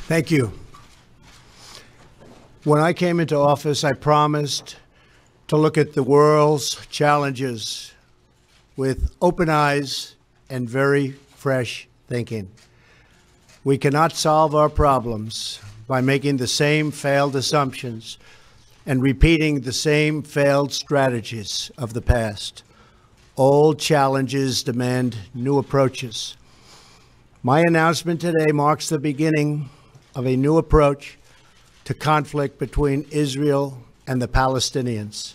Thank you. When I came into office, I promised to look at the world's challenges with open eyes and very fresh thinking. We cannot solve our problems by making the same failed assumptions and repeating the same failed strategies of the past. Old challenges demand new approaches. My announcement today marks the beginning of a new approach to conflict between Israel and the Palestinians.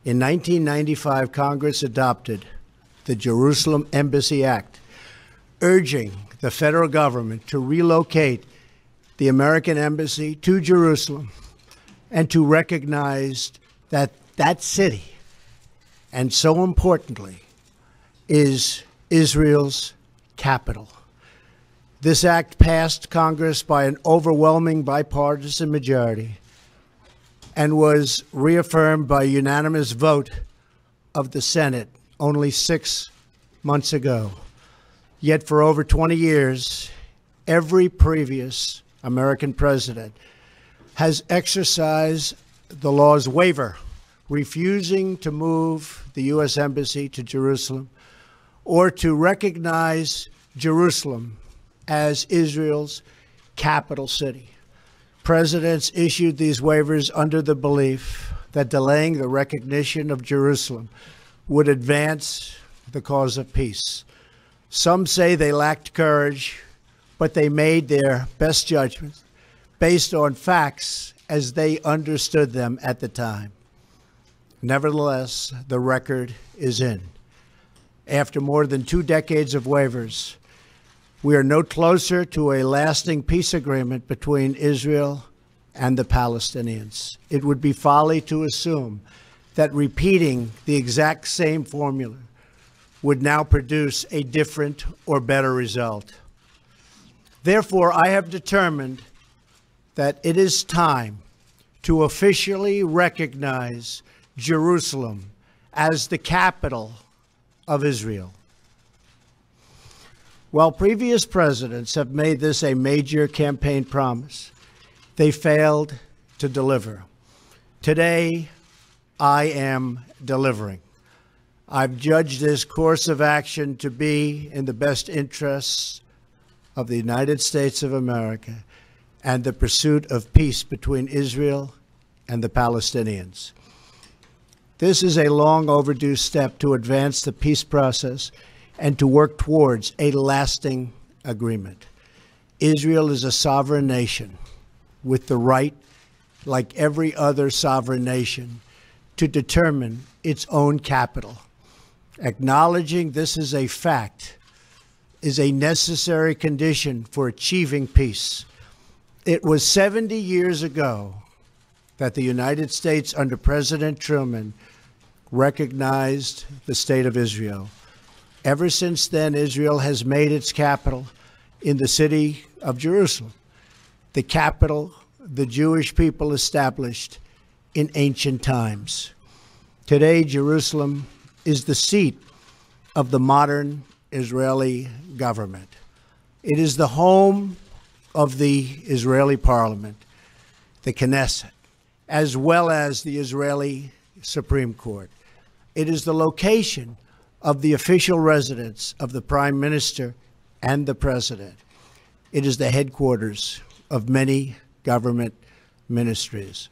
In 1995, Congress adopted the Jerusalem Embassy Act, urging the federal government to relocate the American embassy to Jerusalem and to recognize that that city, and so importantly, is Israel's capital. This act passed Congress by an overwhelming bipartisan majority and was reaffirmed by a unanimous vote of the Senate only 6 months ago. Yet for over 20 years, every previous American president has exercised the law's waiver, refusing to move the U.S. Embassy to Jerusalem or to recognize Jerusalem as Israel's capital city. Presidents issued these waivers under the belief that delaying the recognition of Jerusalem would advance the cause of peace. Some say they lacked courage, but they made their best judgments based on facts as they understood them at the time. Nevertheless, the record is in. After more than 2 decades of waivers, we are no closer to a lasting peace agreement between Israel and the Palestinians. It would be folly to assume that repeating the exact same formula would now produce a different or better result. Therefore, I have determined that it is time to officially recognize Jerusalem as the capital of Israel. While previous presidents have made this a major campaign promise, they failed to deliver. Today, I am delivering. I've judged this course of action to be in the best interests of the United States of America and the pursuit of peace between Israel and the Palestinians. This is a long overdue step to advance the peace process and to work towards a lasting agreement. Israel is a sovereign nation with the right, like every other sovereign nation, to determine its own capital. Acknowledging this is a fact is a necessary condition for achieving peace. It was 70 years ago that the United States, under President Truman, recognized the State of Israel. Ever since then, Israel has made its capital in the city of Jerusalem, the capital the Jewish people established in ancient times. Today, Jerusalem is the seat of the modern Israeli government. It is the home of the Israeli parliament, the Knesset, as well as the Israeli Supreme Court. It is the location of the official residence of the Prime Minister and the President. It is the headquarters of many government ministries.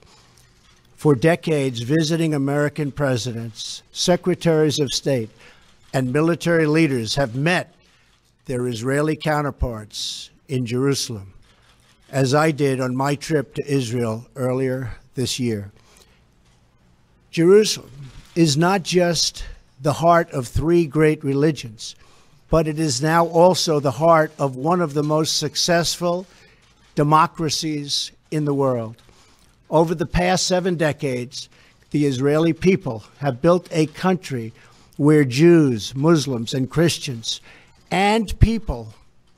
For decades, visiting American presidents, secretaries of state, and military leaders have met their Israeli counterparts in Jerusalem, as I did on my trip to Israel earlier this year. Jerusalem is not just the heart of 3 great religions, but it is now also the heart of one of the most successful democracies in the world. Over the past 7 decades, the Israeli people have built a country where Jews, Muslims, and Christians, and people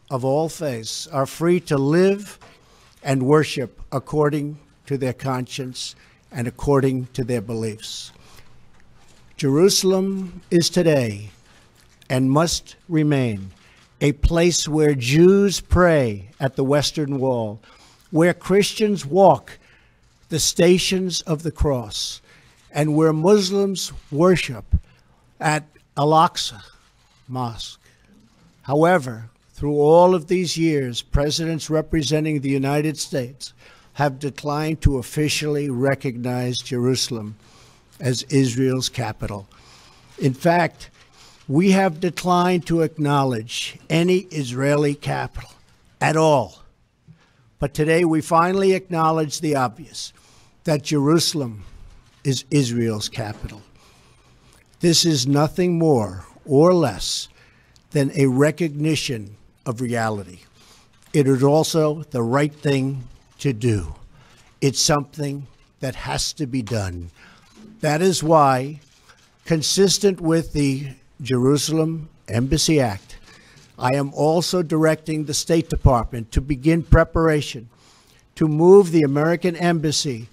of all faiths are free to live and worship according to their conscience and according to their beliefs. Jerusalem is today and must remain a place where Jews pray at the Western Wall, where Christians walk the stations of the cross, and where Muslims worship at Al-Aqsa Mosque. However, through all of these years, presidents representing the United States have declined to officially recognize Jerusalem as Israel's capital. In fact, we have declined to acknowledge any Israeli capital at all. But today we finally acknowledge the obvious, that Jerusalem is Israel's capital. This is nothing more or less than a recognition of reality. It is also the right thing to do. It's something that has to be done. That is why, consistent with the Jerusalem Embassy Act, I am also directing the State Department to begin preparation to move the American Embassy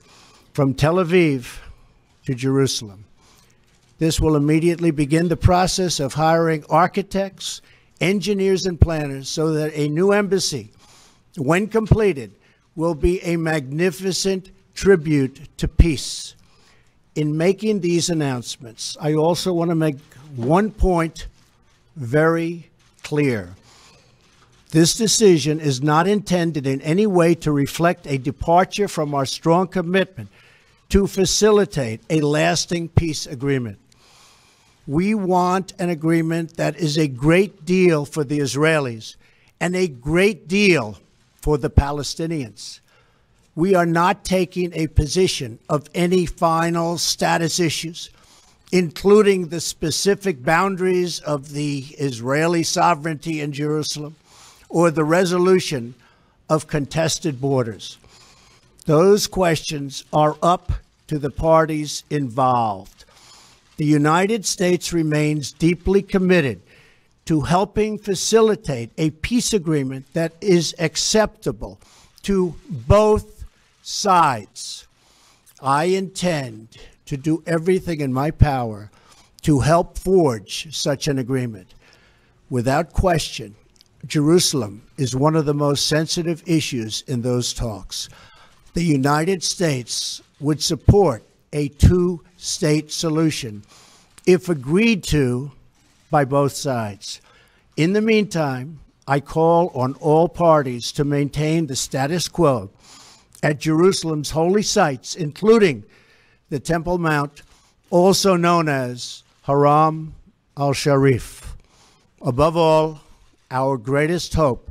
from Tel Aviv to Jerusalem. This will immediately begin the process of hiring architects, engineers, and planners so that a new embassy, when completed, will be a magnificent tribute to peace. In making these announcements, I also want to make one point very clear. This decision is not intended in any way to reflect a departure from our strong commitment to facilitate a lasting peace agreement. We want an agreement that is a great deal for the Israelis and a great deal for the Palestinians. We are not taking a position of any final status issues, including the specific boundaries of the Israeli sovereignty in Jerusalem or the resolution of contested borders. Those questions are up to the parties involved. The United States remains deeply committed to helping facilitate a peace agreement that is acceptable to both sides. I intend to do everything in my power to help forge such an agreement. Without question, Jerusalem is one of the most sensitive issues in those talks. The United States would support a two-state solution if agreed to by both sides. In the meantime, I call on all parties to maintain the status quo at Jerusalem's holy sites, including the Temple Mount, also known as Haram al-Sharif. Above all, our greatest hope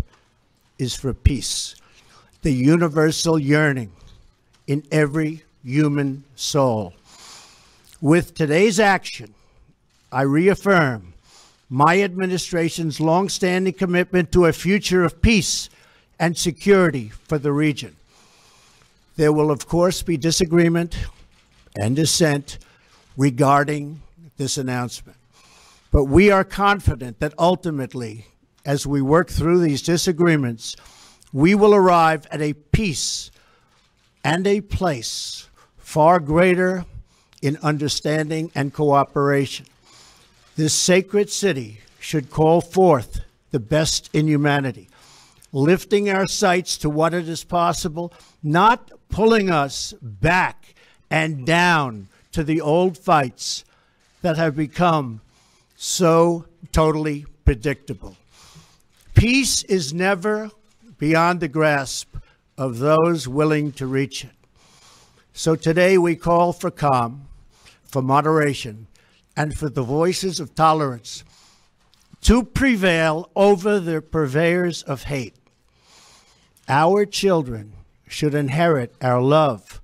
is for peace, the universal yearning in every human soul. With today's action, I reaffirm my administration's longstanding commitment to a future of peace and security for the region. There will, of course, be disagreement and dissent regarding this announcement. But we are confident that ultimately, as we work through these disagreements, we will arrive at a peace and a place far greater in understanding and cooperation. This sacred city should call forth the best in humanity, lifting our sights to what it is possible, not pulling us back and down to the old fights that have become so totally predictable. Peace is never beyond the grasp of those willing to reach it. So today we call for calm, for moderation, and for the voices of tolerance to prevail over the purveyors of hate. Our children should inherit our love,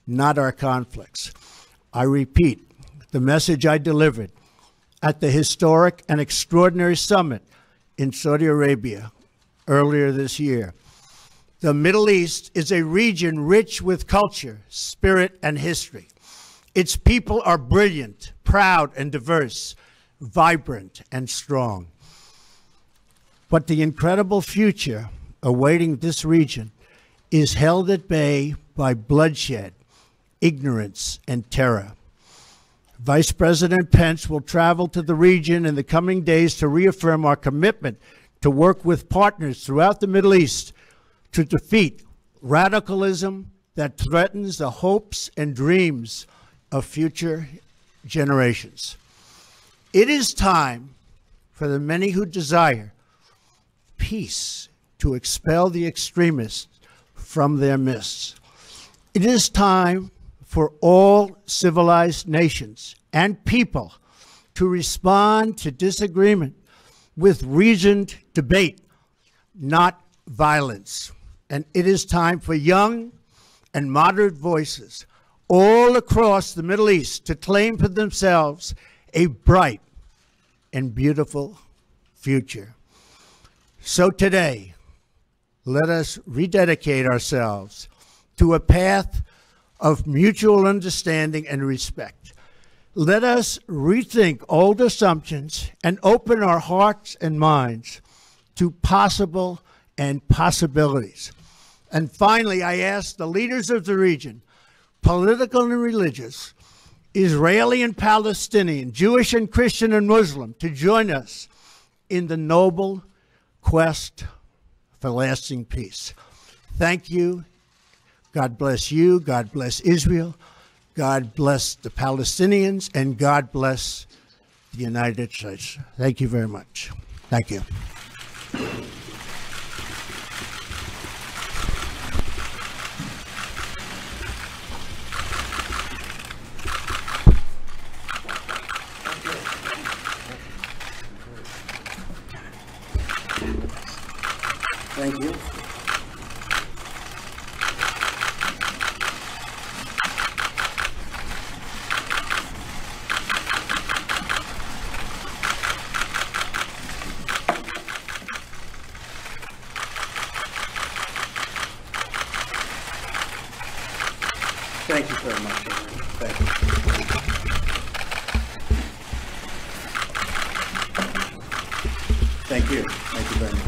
not our conflicts. I repeat the message I delivered at the historic and extraordinary summit in Saudi Arabia earlier this year. The Middle East is a region rich with culture, spirit, and history. Its people are brilliant, proud, and diverse, vibrant, and strong. But the incredible future awaiting this region is held at bay by bloodshed, ignorance, and terror. Vice President Pence will travel to the region in the coming days to reaffirm our commitment to work with partners throughout the Middle East to defeat radicalism that threatens the hopes and dreams of future generations. It is time for the many who desire peace to expel the extremists from their midst. It is time for all civilized nations and people to respond to disagreement with reasoned debate, not violence. And it is time for young and moderate voices all across the Middle East to claim for themselves a bright and beautiful future. So today, let us rededicate ourselves to a path of mutual understanding and respect. Let us rethink old assumptions and open our hearts and minds to possible and possibilities. And finally, I ask the leaders of the region, political and religious, Israeli and Palestinian, Jewish and Christian and Muslim, to join us in the noble quest for lasting peace. Thank you. God bless you. God bless Israel. God bless the Palestinians, and God bless the United States. Thank you very much. Thank you. Thank you. Thank you very much. Thank you. Thank you. Thank you very much.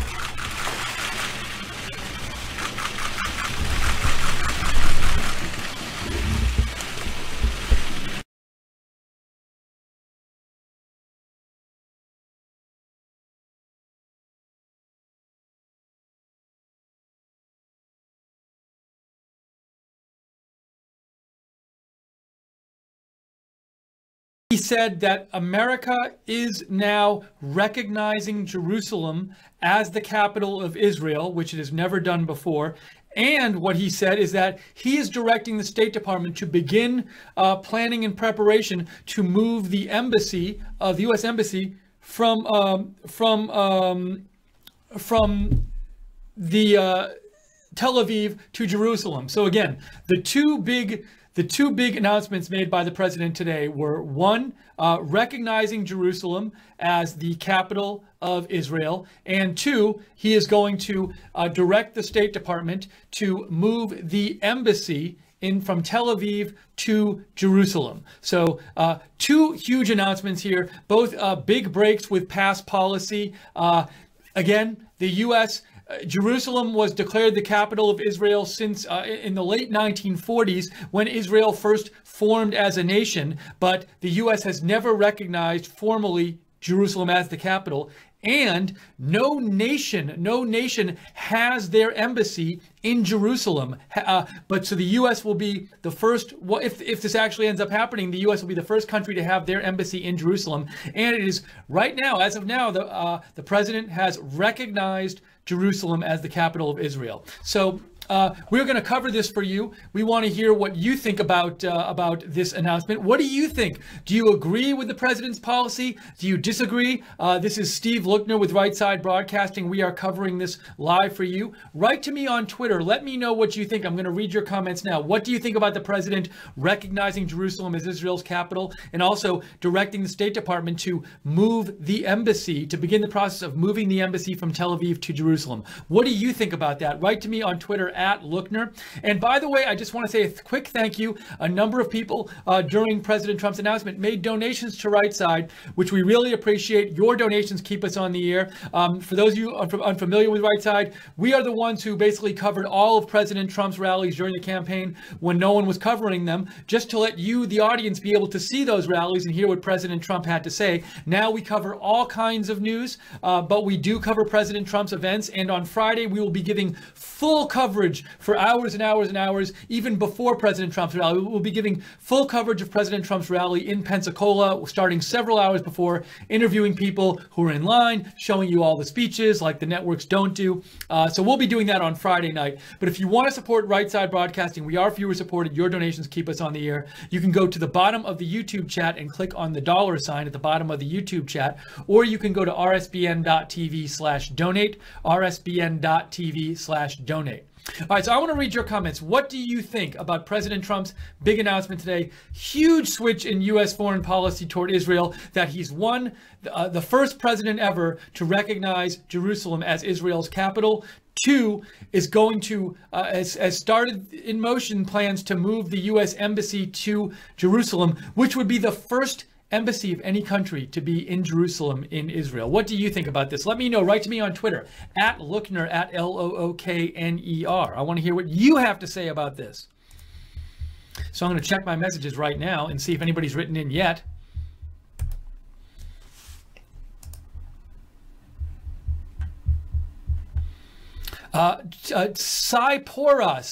He said that America is now recognizing Jerusalem as the capital of Israel, which it has never done before. And what he said is that he is directing the State Department to begin planning and preparation to move the embassy, the U.S. embassy, from the Tel Aviv to Jerusalem. So again, the two big announcements made by the president today were, one, recognizing Jerusalem as the capital of Israel, and two, he is going to direct the State Department to move the embassy from Tel Aviv to Jerusalem. So two huge announcements here, both big breaks with past policy. Again, the U.S. Jerusalem was declared the capital of Israel since in the late 1940s, when Israel first formed as a nation, but the U.S. has never recognized formally Jerusalem as the capital, and no nation has their embassy in Jerusalem. But so the U.S. will be the first, if this actually ends up happening, the U.S. will be the first country to have their embassy in Jerusalem. And it is right now, as of now, the president has recognized Jerusalem as the capital of Israel. So we're going to cover this for you. We want to hear what you think about this announcement. What do you think? Do you agree with the president's policy? Do you disagree? This is Steve Lookner with Right Side Broadcasting. We are covering this live for you. Write to me on Twitter. Let me know what you think. I'm going to read your comments now. What do you think about the president recognizing Jerusalem as Israel's capital, and also directing the State Department to move the embassy, to begin the process of moving the embassy from Tel Aviv to Jerusalem? What do you think about that? Write to me on Twitter @Lookner. And by the way, I just want to say a quick thank you. A number of people during President Trump's announcement made donations to Right Side, which we really appreciate. Your donations keep us on the air. For those of you unfamiliar with Right Side, we are the ones who basically covered all of President Trump's rallies during the campaign when no one was covering them, just to let you, the audience, be able to see those rallies and hear what President Trump had to say. Now we cover all kinds of news, but we do cover President Trump's events, and on Friday we will be giving full coverage for hours and hours and hours, even before President Trump's rally. We'll be giving full coverage of President Trump's rally in Pensacola, starting several hours before, interviewing people who are in line, showing you all the speeches like the networks don't do. So we'll be doing that on Friday night. But if you want to support Right Side Broadcasting, we are viewer supported. Your donations keep us on the air. You can go to the bottom of the YouTube chat and click on the dollar sign at the bottom of the YouTube chat, or you can go to rsbn.tv/donate, rsbn.tv/donate. All right, so I want to read your comments. What do you think about President Trump's big announcement today? Huge switch in U.S. foreign policy toward Israel, that he's the first president ever to recognize Jerusalem as Israel's capital. Two, is going to, has started in motion plans to move the U.S. embassy to Jerusalem, which would be the first embassy of any country to be in Jerusalem in Israel. What do you think about this? Let me know. Write to me on Twitter, @Lookner, @LOOKNER. I want to hear what you have to say about this. So I'm going to check my messages right now and see if anybody's written in yet. Saipora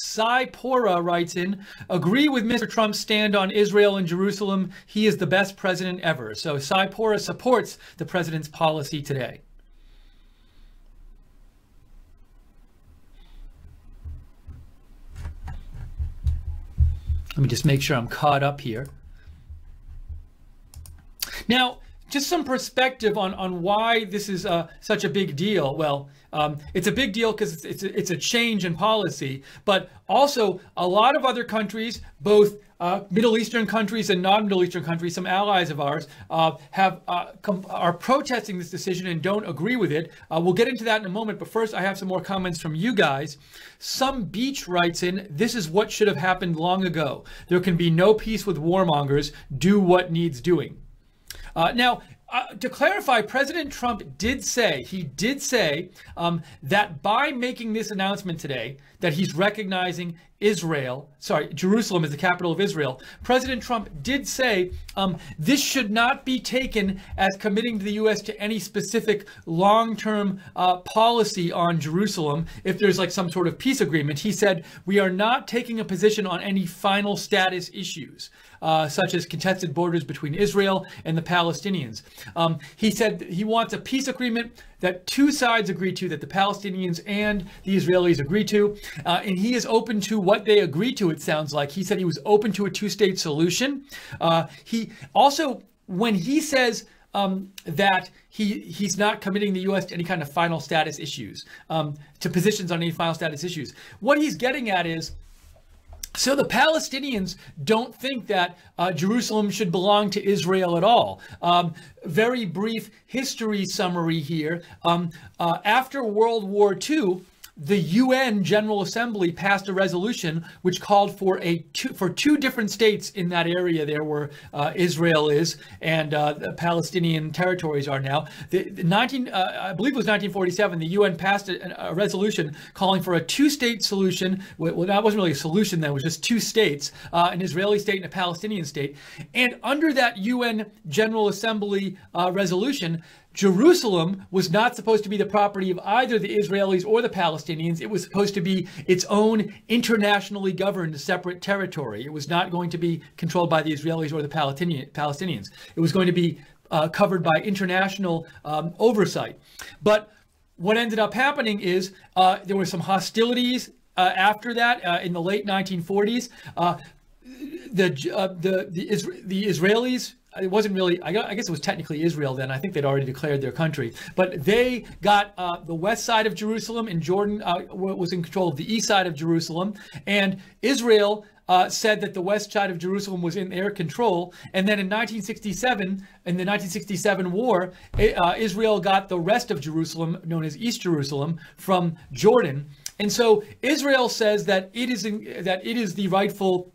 writes in, agree with Mr. Trump's stand on Israel and Jerusalem. He is the best president ever. So Saipora supports the president's policy today. Let me just make sure I'm caught up here. Now, just some perspective on why this is such a big deal. Well, it's a big deal because it's a change in policy, but also a lot of other countries, both Middle Eastern countries and non-Middle Eastern countries, some allies of ours, are protesting this decision and don't agree with it. We'll get into that in a moment, but first I have some more comments from you guys. Some Beach writes in, this is what should have happened long ago. There can be no peace with warmongers. Do what needs doing. Now, to clarify, President Trump did say that by making this announcement today, that he's recognizing Jerusalem as the capital of Israel, President Trump did say this should not be taken as committing to the U.S. to any specific long-term policy on Jerusalem if there's like some sort of peace agreement. He said, we are not taking a position on any final status issues, such as contested borders between Israel and the Palestinians. He said he wants a peace agreement that two sides agree to, that the Palestinians and the Israelis agree to, and he is open to what they agree to, it sounds like. He said he was open to a two-state solution. He also, when he says that he's not committing the U.S. to any kind of final status issues, to positions on any final status issues, what he's getting at is, so the Palestinians don't think that Jerusalem should belong to Israel at all. Very brief history summary here. After World War II, the UN General Assembly passed a resolution which called for two different states in that area there where Israel is and the Palestinian territories are now. I believe it was 1947, the UN passed a resolution calling for a two-state solution. Well, that wasn't really a solution then, it was just two states, an Israeli state and a Palestinian state. And under that UN General Assembly resolution, Jerusalem was not supposed to be the property of either the Israelis or the Palestinians. It was supposed to be its own internationally governed separate territory. It was not going to be controlled by the Israelis or the Palestinians. It was going to be covered by international oversight. But what ended up happening is there were some hostilities after that in the late 1940s. The Israelis, it wasn't really, I guess it was technically Israel then. I think they'd already declared their country. But they got the west side of Jerusalem, and Jordan was in control of the east side of Jerusalem. And Israel said that the west side of Jerusalem was in their control. And then in 1967, in the 1967 war, Israel got the rest of Jerusalem, known as East Jerusalem, from Jordan. And so Israel says that it is the rightful,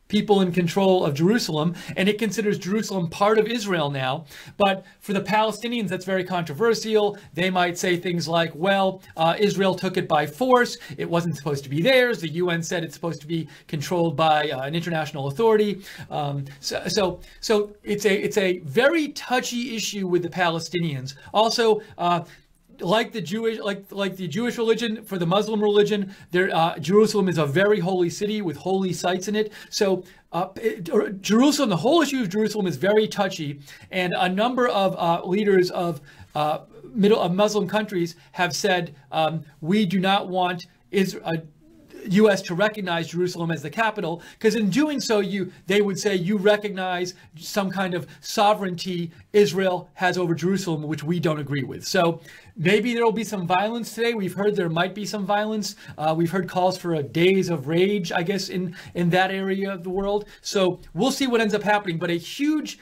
people in control of Jerusalem, and it considers Jerusalem part of Israel now. But for the Palestinians, that's very controversial. They might say things like, well, Israel took it by force. It wasn't supposed to be theirs. The UN said it's supposed to be controlled by an international authority. So it's a very touchy issue with the Palestinians. Also, like the Jewish religion, for the Muslim religion, Jerusalem is a very holy city with holy sites in it. So Jerusalem, the whole issue of Jerusalem is very touchy, and a number of leaders of Muslim countries have said we do not want U.S. to recognize Jerusalem as the capital, because in doing so, they would say you recognize some kind of sovereignty Israel has over Jerusalem, which we don't agree with. So maybe there will be some violence today. We've heard there might be some violence. We've heard calls for days of rage, I guess, in that area of the world. So we'll see what ends up happening. But a huge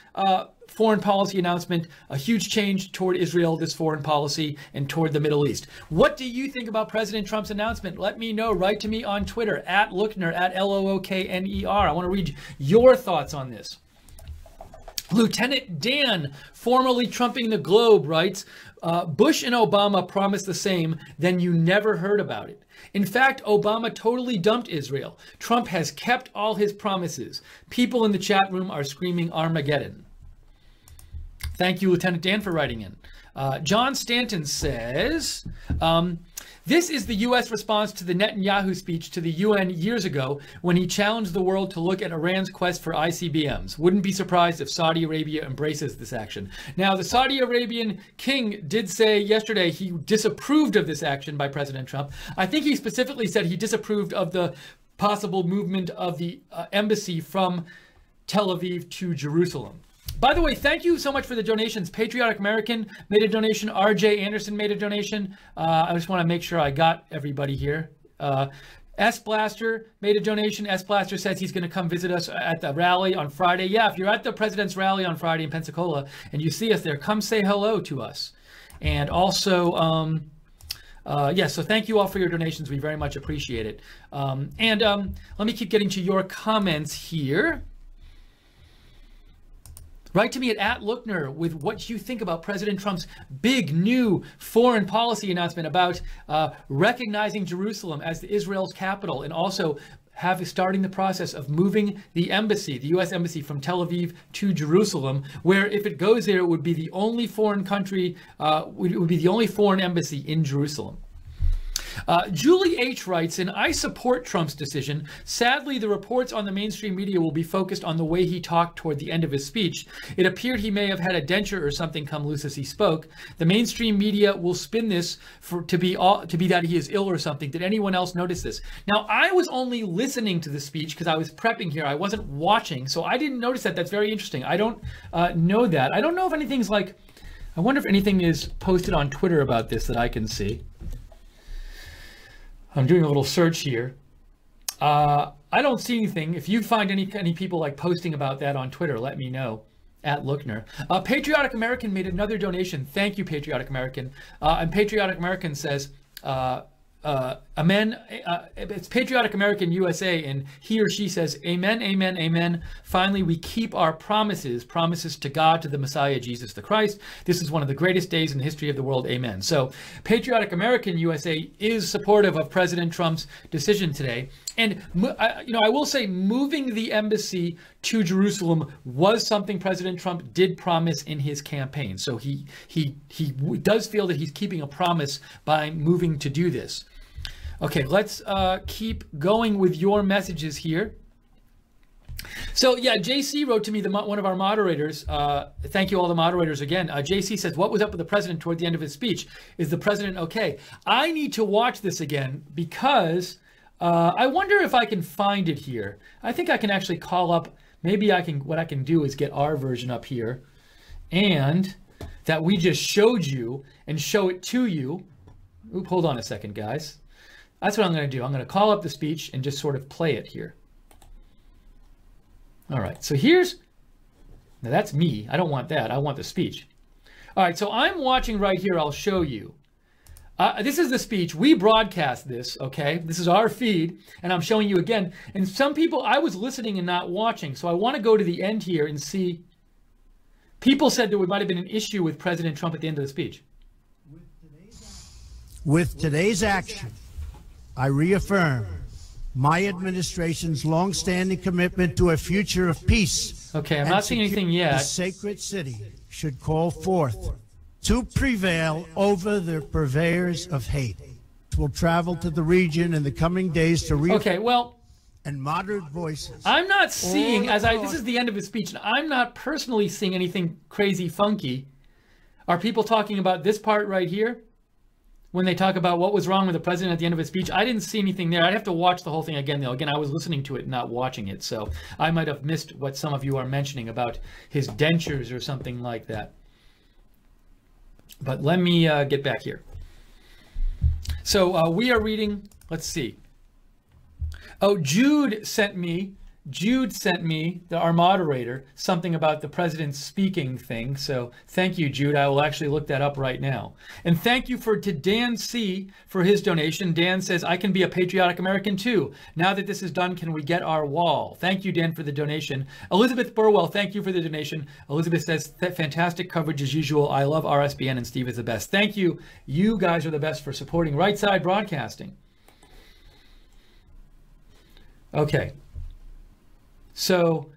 foreign policy announcement, a huge change toward Israel, this foreign policy, and toward the Middle East. What do you think about President Trump's announcement? Let me know. Write to me on Twitter, @Lookner, @LOOKNER. I want to read your thoughts on this. Lieutenant Dan, formerly trumping the globe, writes, Bush and Obama promised the same, then you never heard about it. In fact, Obama totally dumped Israel. Trump has kept all his promises. People in the chat room are screaming Armageddon. Thank you, Lieutenant Dan, for writing in. John Stanton says, this is the U.S. response to the Netanyahu speech to the UN years ago when he challenged the world to look at Iran's quest for ICBMs. Wouldn't be surprised if Saudi Arabia embraces this action. Now, the Saudi Arabian king did say yesterday he disapproved of this action by President Trump. I think he specifically said he disapproved of the possible movement of the embassy from Tel Aviv to Jerusalem. By the way, thank you so much for the donations. Patriotic American made a donation. RJ Anderson made a donation. I just want to make sure I got everybody here. S Blaster made a donation. S Blaster says he's going to come visit us at the rally on Friday. Yeah, if you're at the president's rally on Friday in Pensacola and you see us there, come say hello to us. And also, yeah, so thank you all for your donations. We very much appreciate it. Let me keep getting to your comments here. Write to me at @Lookner with what you think about President Trump's big new foreign policy announcement about recognizing Jerusalem as Israel's capital, and also starting the process of moving the embassy, the U.S. embassy, from Tel Aviv to Jerusalem, where if it goes there, it would be the only foreign country, it would be the only foreign embassy in Jerusalem. Julie H. writes, and I support Trump's decision. Sadly, the reports on the mainstream media will be focused on the way he talked toward the end of his speech. It appeared he may have had a denture or something come loose as he spoke. The mainstream media will spin this to be that he is ill or something. Did anyone else notice this? Now, I was only listening to the speech because I was prepping here. I wasn't watching, so I didn't notice that. That's very interesting. I don't know that. I don't know if anything's like, I wonder if anything is posted on Twitter about this that I can see. I'm doing a little search here. I don't see anything. If you find any people like posting about that on Twitter, let me know @Lookner. Patriotic American made another donation. Thank you, Patriotic American. And Patriotic American says, amen. It's Patriotic American USA, and he or she says, amen, amen, amen. Finally, we keep our promises to God, to the Messiah, Jesus the Christ. This is one of the greatest days in the history of the world. Amen. So Patriotic American USA is supportive of President Trump's decision today. And, I will say moving the embassy to Jerusalem was something President Trump did promise in his campaign. So he does feel that he's keeping a promise by moving to do this. Okay, let's keep going with your messages here. So yeah, JC wrote to me, one of our moderators. Thank you all the moderators again. JC says, what was up with the president toward the end of his speech? Is the president okay? I need to watch this again because I wonder if I can find it here. I think I can actually call up, maybe what I can do is get our version up here and that we just showed you and show it to you. Oop, hold on a second, guys. That's what I'm going to do. I'm going to call up the speech and just sort of play it here. All right, so now that's me. I don't want that. I want the speech. All right, so I'm watching right here. I'll show you. This is the speech. We broadcast this, okay? This is our feed, and I'm showing you again. And some people, I was listening and not watching, so I want to go to the end here and see. People said there might have been an issue with President Trump at the end of the speech. With today's action, I reaffirm my administration's longstanding commitment to a future of peace. Okay, I'm not seeing anything yet. The sacred city should call forth to prevail over the purveyors of hate. Will travel to the region in the coming days to Okay, well, and moderate voices. I'm not seeing, this is the end of his speech, and I'm not personally seeing anything crazy funky. Are people talking about this part right here? When they talk about what was wrong with the president at the end of his speech, I didn't see anything there. I'd have to watch the whole thing again, though. Again, I was listening to it, not watching it, so I might have missed what some of you are mentioning about his dentures or something like that. But let me get back here. So we are reading, let's see. Oh, Jude sent me, our moderator, something about the president's speaking thing. So thank you, Jude. I will actually look that up right now. And thank you to Dan C. for his donation. Dan says, I can be a patriotic American too. Now that this is done, can we get our wall? Thank you, Dan, for the donation. Elizabeth Burwell, thank you for the donation. Elizabeth says, fantastic coverage as usual. I love RSBN and Steve is the best. Thank you. You guys are the best for supporting Right Side Broadcasting. Okay. So,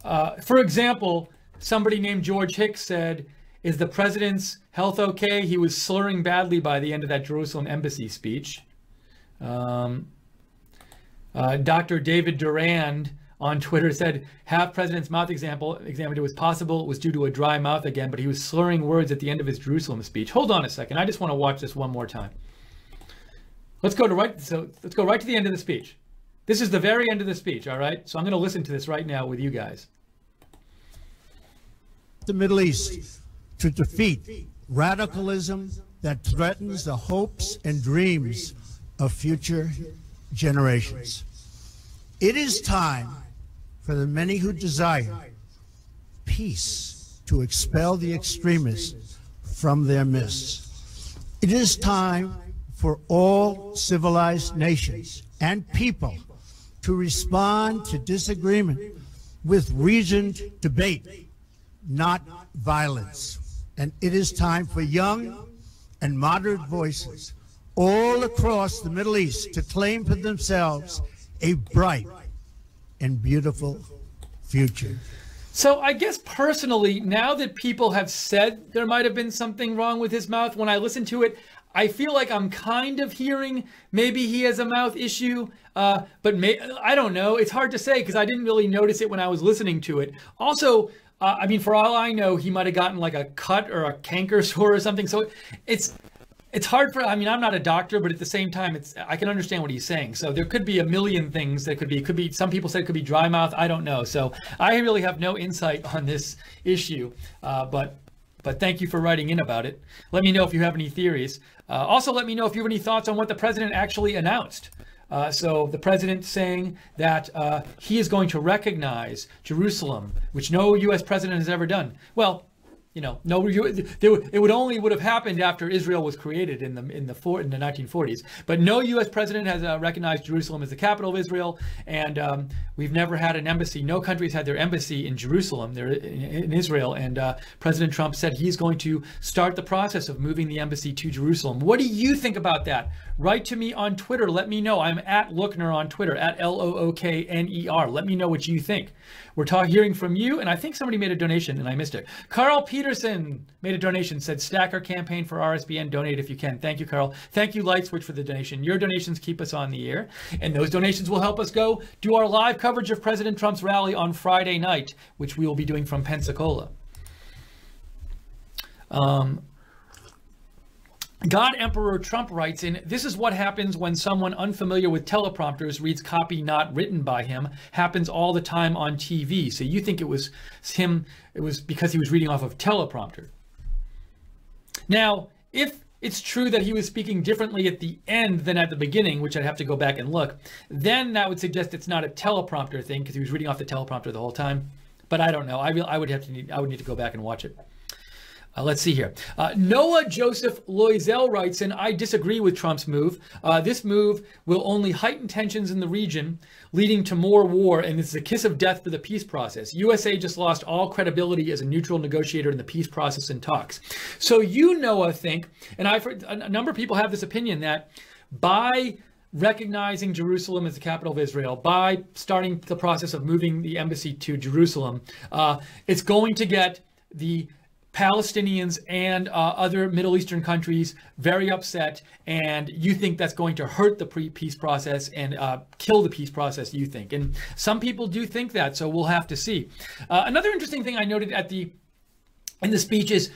for example, somebody named George Hicks said, is the president's health okay? He was slurring badly by the end of that Jerusalem embassy speech. Dr. David Durand on Twitter said, have president's mouth examined. It was possible it was due to a dry mouth again, but he was slurring words at the end of his Jerusalem speech. Hold on a second. I just want to watch this one more time. Let's go right to the end of the speech. This is the very end of the speech, all right? So I'm going to listen to this right now with you guys. The Middle East to defeat radicalism that threatens the hopes and dreams of future generations. It is time for the many who desire peace to expel the extremists from their midst. It is time for all civilized nations and people to respond to disagreement with reasoned debate, not violence. And it is time for young and moderate voices all across the Middle East to claim for themselves a bright and beautiful future. So I guess personally, now that people have said there might have been something wrong with his mouth, when I listen to it, I feel like I'm kind of hearing maybe he has a mouth issue, but I don't know. It's hard to say because I didn't really notice it when I was listening to it. Also, I mean, for all I know, he might have gotten like a cut or a canker sore or something. So it's hard for, I mean, I'm not a doctor, but at the same time, I can understand what he's saying. So there could be a million things that could be, some people said it could be dry mouth. I don't know. So I really have no insight on this issue, but thank you for writing in about it. Let me know if you have any theories. Also, let me know if you have any thoughts on what the president actually announced. So the president saying that he is going to recognize Jerusalem, which no U.S. president has ever done. Well, you know, it would have happened after Israel was created in the 1940s. But no U.S. president has recognized Jerusalem as the capital of Israel, and we've never had an embassy. No countries had their embassy in Jerusalem. They're in Israel, and President Trump said he's going to start the process of moving the embassy to Jerusalem. What do you think about that? Write to me on Twitter. Let me know. I'm at Lookner on Twitter, at Lookner. Let me know what you think. We're hearing from you, and I think somebody made a donation, and I missed it. Carl Peterson made a donation, said Stacker campaign for RSBN. Donate if you can. Thank you, Carl. Thank you, Lightswitch, for the donation. Your donations keep us on the air, and those donations will help us go do our live coverage of President Trump's rally on Friday night, which we will be doing from Pensacola. God Emperor Trump writes in, this is what happens when someone unfamiliar with teleprompters reads copy not written by him. Happens all the time on TV. So you think it was him, it was because he was reading off of teleprompter. Now, if it's true that he was speaking differently at the end than at the beginning, which I'd have to go back and look, then that would suggest it's not a teleprompter thing because he was reading off the teleprompter the whole time. But I don't know. I would need to go back and watch it. Let's see here. Noah Joseph Loisel writes in, I disagree with Trump's move. This move will only heighten tensions in the region, leading to more war, and this is a kiss of death for the peace process. USA just lost all credibility as a neutral negotiator in the peace process and talks. So you, Noah, think, and I've heard a number of people have this opinion, that by recognizing Jerusalem as the capital of Israel, by starting the process of moving the embassy to Jerusalem, it's going to get the Palestinians and other Middle Eastern countries very upset, and you think that's going to hurt the peace process and kill the peace process, you think. And some people do think that, so we'll have to see. Another interesting thing I noted in the speech is,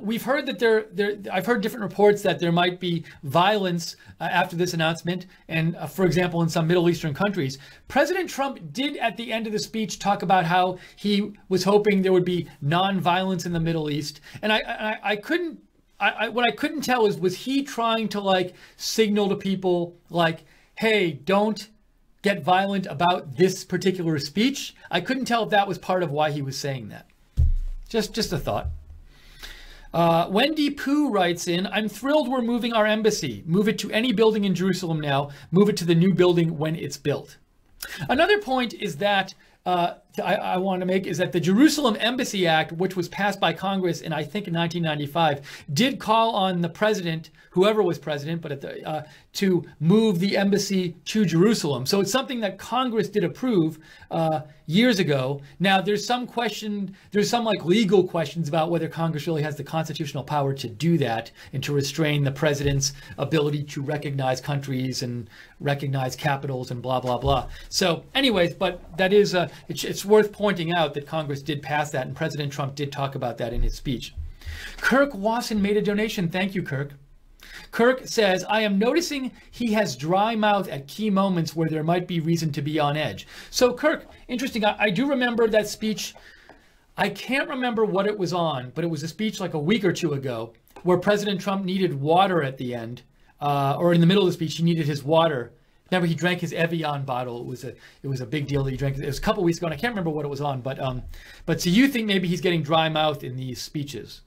we've heard that I've heard different reports that there might be violence after this announcement. And for example, in some Middle Eastern countries, President Trump did at the end of the speech talk about how he was hoping there would be non-violence in the Middle East. And what I couldn't tell is, was he trying to signal to people hey, don't get violent about this particular speech? I couldn't tell if that was part of why he was saying that. Just a thought. Wendy Pooh writes in, I'm thrilled we're moving our embassy. Move it to any building in Jerusalem now. Move it to the new building when it's built. Another point is that I want to make is that the Jerusalem Embassy Act, which was passed by Congress in, I think, in 1995, did call on the president, whoever was president, but to move the embassy to Jerusalem. So it's something that Congress did approve years ago. Now, there's some legal questions about whether Congress really has the constitutional power to do that and to restrain the president's ability to recognize countries and recognize capitals and blah, blah, blah. So anyways, but that is, it's worth pointing out that Congress did pass that, and President Trump did talk about that in his speech. Kirk Wasson made a donation. Thank you, Kirk. Kirk says, I am noticing he has dry mouth at key moments where there might be reason to be on edge. So Kirk, interesting. I do remember that speech. I can't remember what it was on, but it was a speech like a week or two ago where President Trump needed water at the end, or in the middle of the speech, he needed his water. Remember, he drank his Evian bottle. It was a big deal that he drank. It was a couple weeks ago, and I can't remember what it was on. But so you think maybe he's getting dry mouth in these speeches?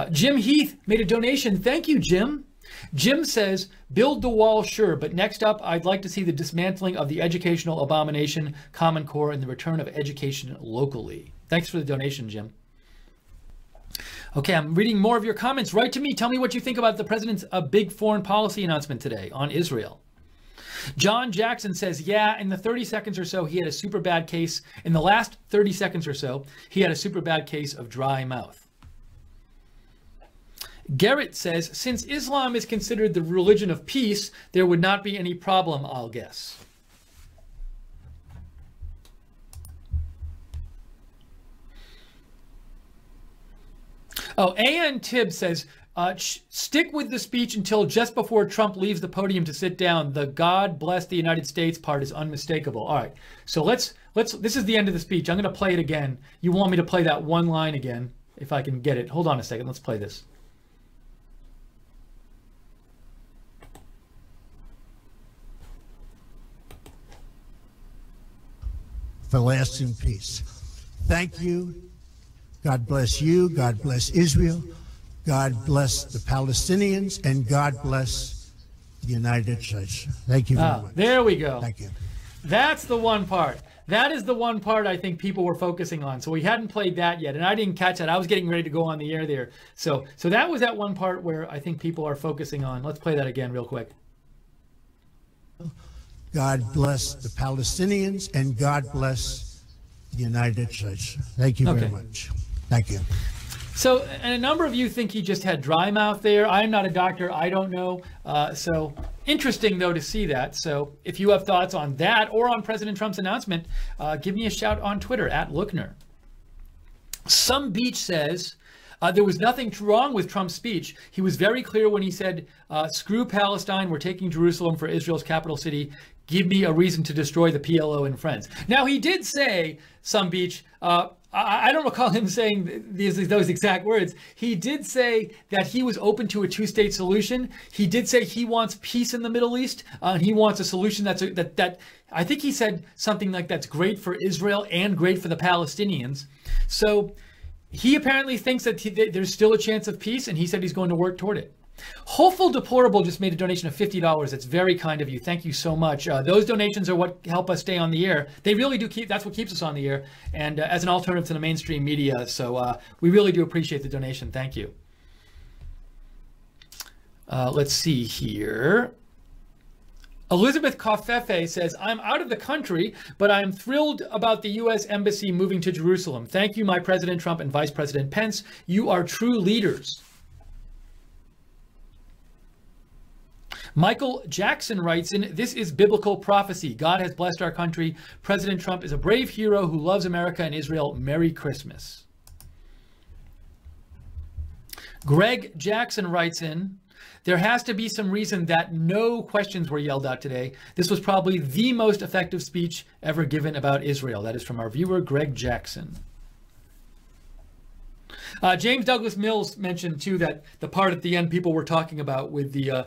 Jim Heath made a donation. Thank you, Jim. Jim says, build the wall, sure, but next up, I'd like to see the dismantling of the educational abomination, Common Core, and the return of education locally. Thanks for the donation, Jim. Okay, I'm reading more of your comments. Write to me. Tell me what you think about the president's big foreign policy announcement today on Israel. John Jackson says, yeah, in the 30 seconds or so, he had a super bad case. In the last 30 seconds or so, he had a super bad case of dry mouth. Garrett says, since Islam is considered the religion of peace, there would not be any problem, I'll guess. Oh, A.N. Tibbs says, stick with the speech until just before Trump leaves the podium to sit down. The God bless the United States part is unmistakable. All right, so let's this is the end of the speech. I'm going to play it again. You want me to play that one line again, if I can get it. Hold on a second. Let's play this. For lasting peace. Thank you. God bless you. God bless Israel. God bless the Palestinians, and God bless the United States. Thank you very much. There we go. Thank you. That's the one part. That is the one part I think people were focusing on. So we hadn't played that yet, and I didn't catch that. I was getting ready to go on the air there. So that was that one part where I think people are focusing on. Let's play that again real quick. God bless the Palestinians, and God bless the United States. Thank you very much. Thank you. So, and a number of you think he just had dry mouth there. I'm not a doctor. I don't know. So interesting, though, to see that. So if you have thoughts on that or on President Trump's announcement, give me a shout on Twitter @Lookner. Some Beach says, there was nothing wrong with Trump's speech. He was very clear when he said, screw Palestine, we're taking Jerusalem for Israel's capital city. Give me a reason to destroy the PLO and friends. Now, he did say, Some Beach, I don't recall him saying those exact words. He did say that he was open to a two-state solution. He did say he wants peace in the Middle East. He wants a solution that I think he said something like that's great for Israel and great for the Palestinians. So he apparently thinks that there's still a chance of peace, and he said he's going to work toward it. Hopeful Deplorable just made a donation of $50. That's very kind of you. Thank you so much. Those donations are what help us stay on the air. They really do that's what keeps us on the air, and as an alternative to the mainstream media. So we really do appreciate the donation. Thank you. Let's see here. Elizabeth Kofefe says, I'm out of the country, but I'm thrilled about the U.S. Embassy moving to Jerusalem. Thank you, my President Trump and Vice President Pence. You are true leaders. Michael Jackson writes in, this is biblical prophecy. God has blessed our country. President Trump is a brave hero who loves America and Israel. Merry Christmas. Greg Jackson writes in, there has to be some reason that no questions were yelled out today. This was probably the most effective speech ever given about Israel. That is from our viewer, Greg Jackson. James Douglas Mills mentioned, too, that the part at the end people were talking about with the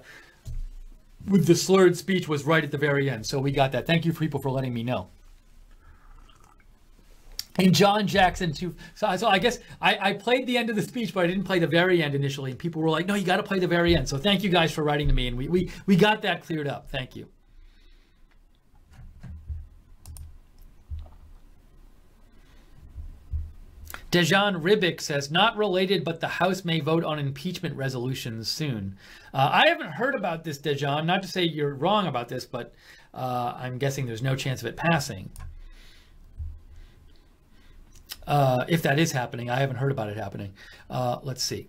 slurred speech was right at the very end. So we got that. Thank you, people, for letting me know. And John Jackson, too. So I guess I played the end of the speech, but I didn't play the very end initially. And people were like, no, you got to play the very end. So thank you guys for writing to me. And we got that cleared up. Thank you. Dejan Ribic says, not related, but the House may vote on impeachment resolutions soon. I haven't heard about this, Dejan. Not to say you're wrong about this, but I'm guessing there's no chance of it passing. If that is happening, I haven't heard about it happening. Let's see.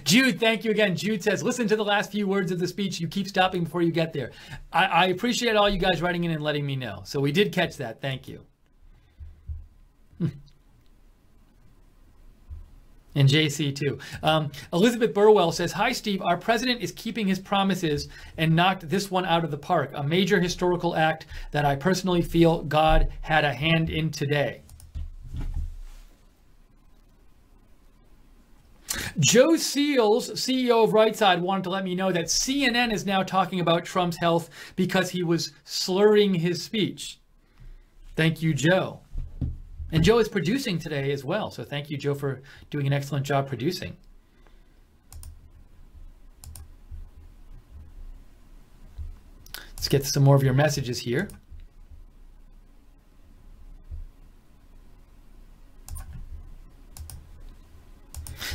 Jude, thank you again. Jude says, listen to the last few words of the speech. You keep stopping before you get there. I appreciate all you guys writing in and letting me know. So we did catch that. Thank you. And JC too. Elizabeth Burwell says, hi, Steve. Our president is keeping his promises and knocked this one out of the park. A major historical act that I personally feel God had a hand in today. Joe Seals, CEO of Rightside, wanted to let me know that CNN is now talking about Trump's health because he was slurring his speech. Thank you, Joe. And Joe is producing today as well. So thank you, Joe, for doing an excellent job producing. Let's get some more of your messages here.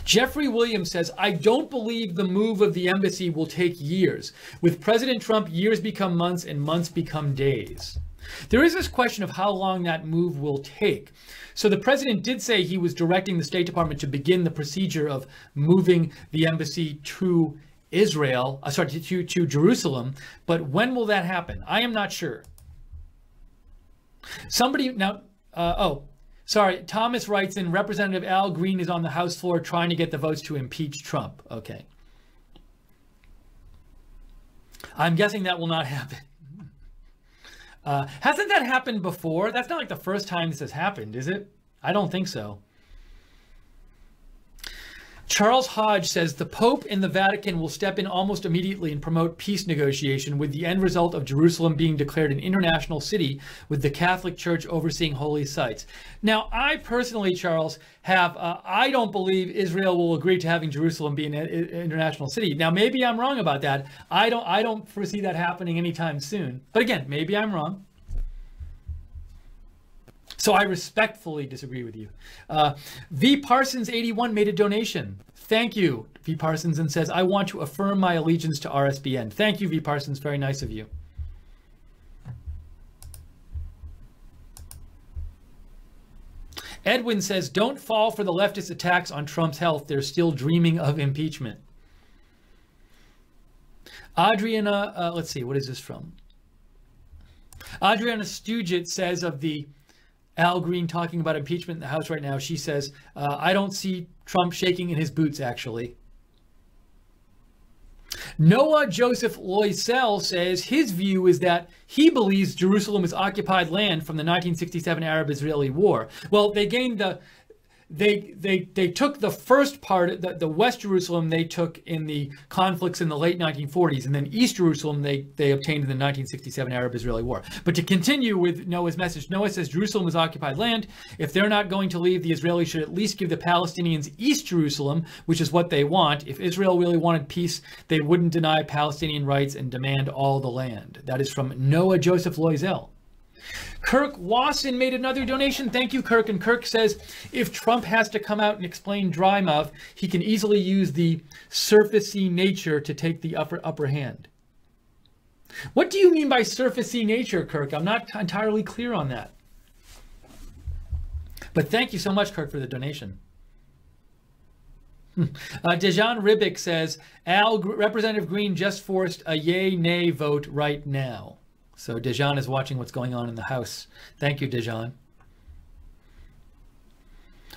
Jeffrey Williams says, I don't believe the move of the embassy will take years. With President Trump, years become months and months become days. There is this question of how long that move will take. So the president did say he was directing the State Department to begin the procedure of moving the embassy to Israel, to Jerusalem. But when will that happen? I am not sure. Thomas writes in, Representative Al Green is on the House floor trying to get the votes to impeach Trump. Okay. I'm guessing that will not happen. Hasn't that happened before? That's not like the first time this has happened, is it? I don't think so. Charles Hodge says the Pope and the Vatican will step in almost immediately and promote peace negotiation, with the end result of Jerusalem being declared an international city with the Catholic Church overseeing holy sites. Now, I personally, Charles, I don't believe Israel will agree to having Jerusalem be an international city. Now, maybe I'm wrong about that. I don't foresee that happening anytime soon. But again, maybe I'm wrong. So I respectfully disagree with you. V Parsons 81 made a donation. Thank you, V Parsons, and says, I want to affirm my allegiance to RSBN. Thank you, V Parsons. Very nice of you. Edwin says, don't fall for the leftist attacks on Trump's health. They're still dreaming of impeachment. Adriana, let's see, what is this from? Adriana Stuget says of the Al Green talking about impeachment in the House right now, she says, I don't see Trump shaking in his boots, actually. Noah Joseph Loisel says his view is that he believes Jerusalem is occupied land from the 1967 Arab-Israeli War. Well, they gained they took the first part, the West Jerusalem, they took in the conflicts in the late 1940s, and then East Jerusalem they obtained in the 1967 Arab-Israeli War. But to continue with Noah's message, Noah says Jerusalem is occupied land. If they're not going to leave, the Israelis should at least give the Palestinians East Jerusalem, which is what they want. If Israel really wanted peace, they wouldn't deny Palestinian rights and demand all the land. That is from Noah Joseph Loisel. Kirk Wasson made another donation. Thank you, Kirk. And Kirk says, if Trump has to come out and explain dry mouth, he can easily use the surfacey nature to take the upper hand. What do you mean by surfacey nature, Kirk? I'm not entirely clear on that. But thank you so much, Kirk, for the donation. Dejan Ribic says, Representative Green just forced a yay-nay vote right now. So Dejan is watching what's going on in the House. Thank you, Dejan.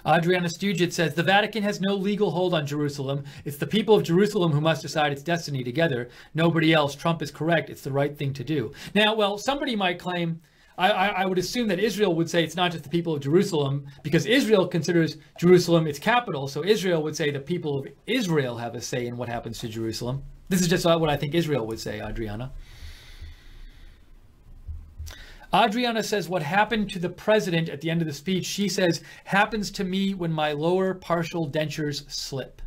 Adriana Stugit says, the Vatican has no legal hold on Jerusalem. It's the people of Jerusalem who must decide its destiny together. Nobody else. Trump is correct. It's the right thing to do. Now, well, somebody might claim, I would assume that Israel would say it's not just the people of Jerusalem, because Israel considers Jerusalem its capital. So Israel would say the people of Israel have a say in what happens to Jerusalem. This is just what I think Israel would say, Adriana. Adriana says, what happened to the president at the end of the speech? She says, happens to me when my lower partial dentures slip.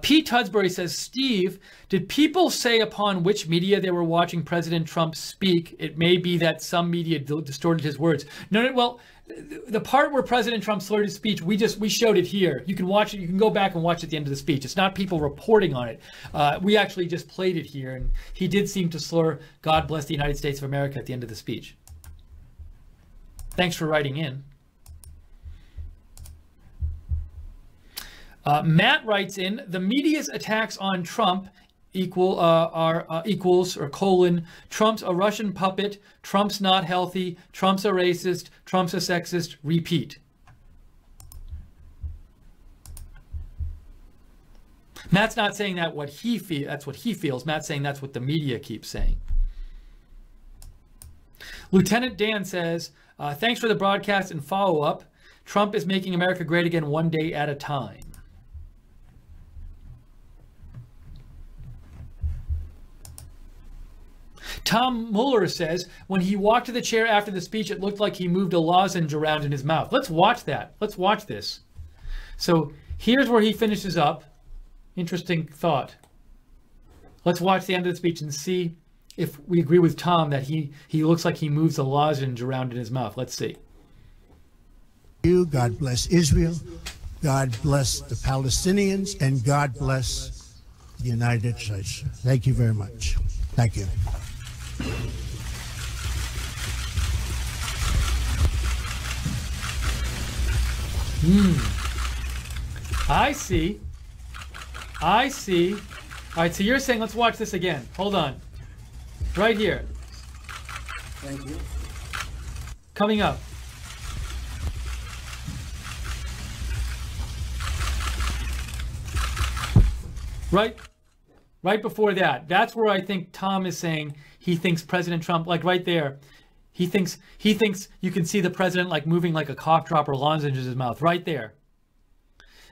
Pete Tudsbury says, Steve, did people say upon which media they were watching President Trump speak? It may be that some media distorted his words. No, well, the part where President Trump slurred his speech, we showed it here. You can watch it. You can go back and watch at the end of the speech. It's not people reporting on it. We actually just played it here, and he did seem to slur "God bless the United States of America" at the end of the speech. Thanks for writing in. Matt writes in, the media's attacks on Trump equals Trump's a Russian puppet, Trump's not healthy, Trump's a racist, Trump's a sexist, repeat. Matt's not saying that's what he feels. Matt's saying that's what the media keeps saying. Lieutenant Dan says, thanks for the broadcast and follow-up. Trump is making America great again one day at a time. Tom Mueller says, when he walked to the chair after the speech, it looked like he moved a lozenge around in his mouth. Let's watch that. Let's watch this. So here's where he finishes up. Interesting thought. Let's watch the end of the speech and see if we agree with Tom that he looks like he moves a lozenge around in his mouth. Let's see. God bless Israel. God bless the Palestinians. And God bless the United States. Thank you very much. Thank you. I see. All right, so you're saying let's watch this again. Hold on. Right here. Thank you. Coming up. Right before that. That's where I think Tom is saying he thinks President Trump, like right there, he thinks you can see the president like moving like a cough drop or lozenge in his mouth right there.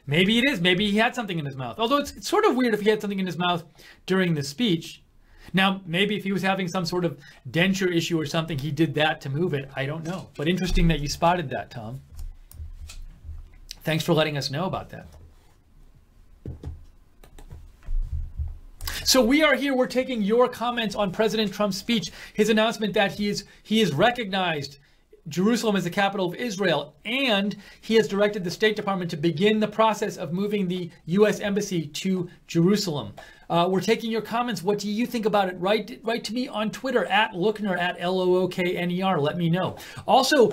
Maybe it is. Maybe he had something in his mouth. Although it's sort of weird if he had something in his mouth during the speech. Now, maybe if he was having some sort of denture issue or something, he did that to move it. I don't know. But interesting that you spotted that, Tom. Thanks for letting us know about that. So we are here. We're taking your comments on President Trump's speech, his announcement that he has recognized Jerusalem as the capital of Israel, and he has directed the State Department to begin the process of moving the U.S. Embassy to Jerusalem. We're taking your comments. What do you think about it? Write to me on Twitter at Lookner, at Lookner. Let me know. Also,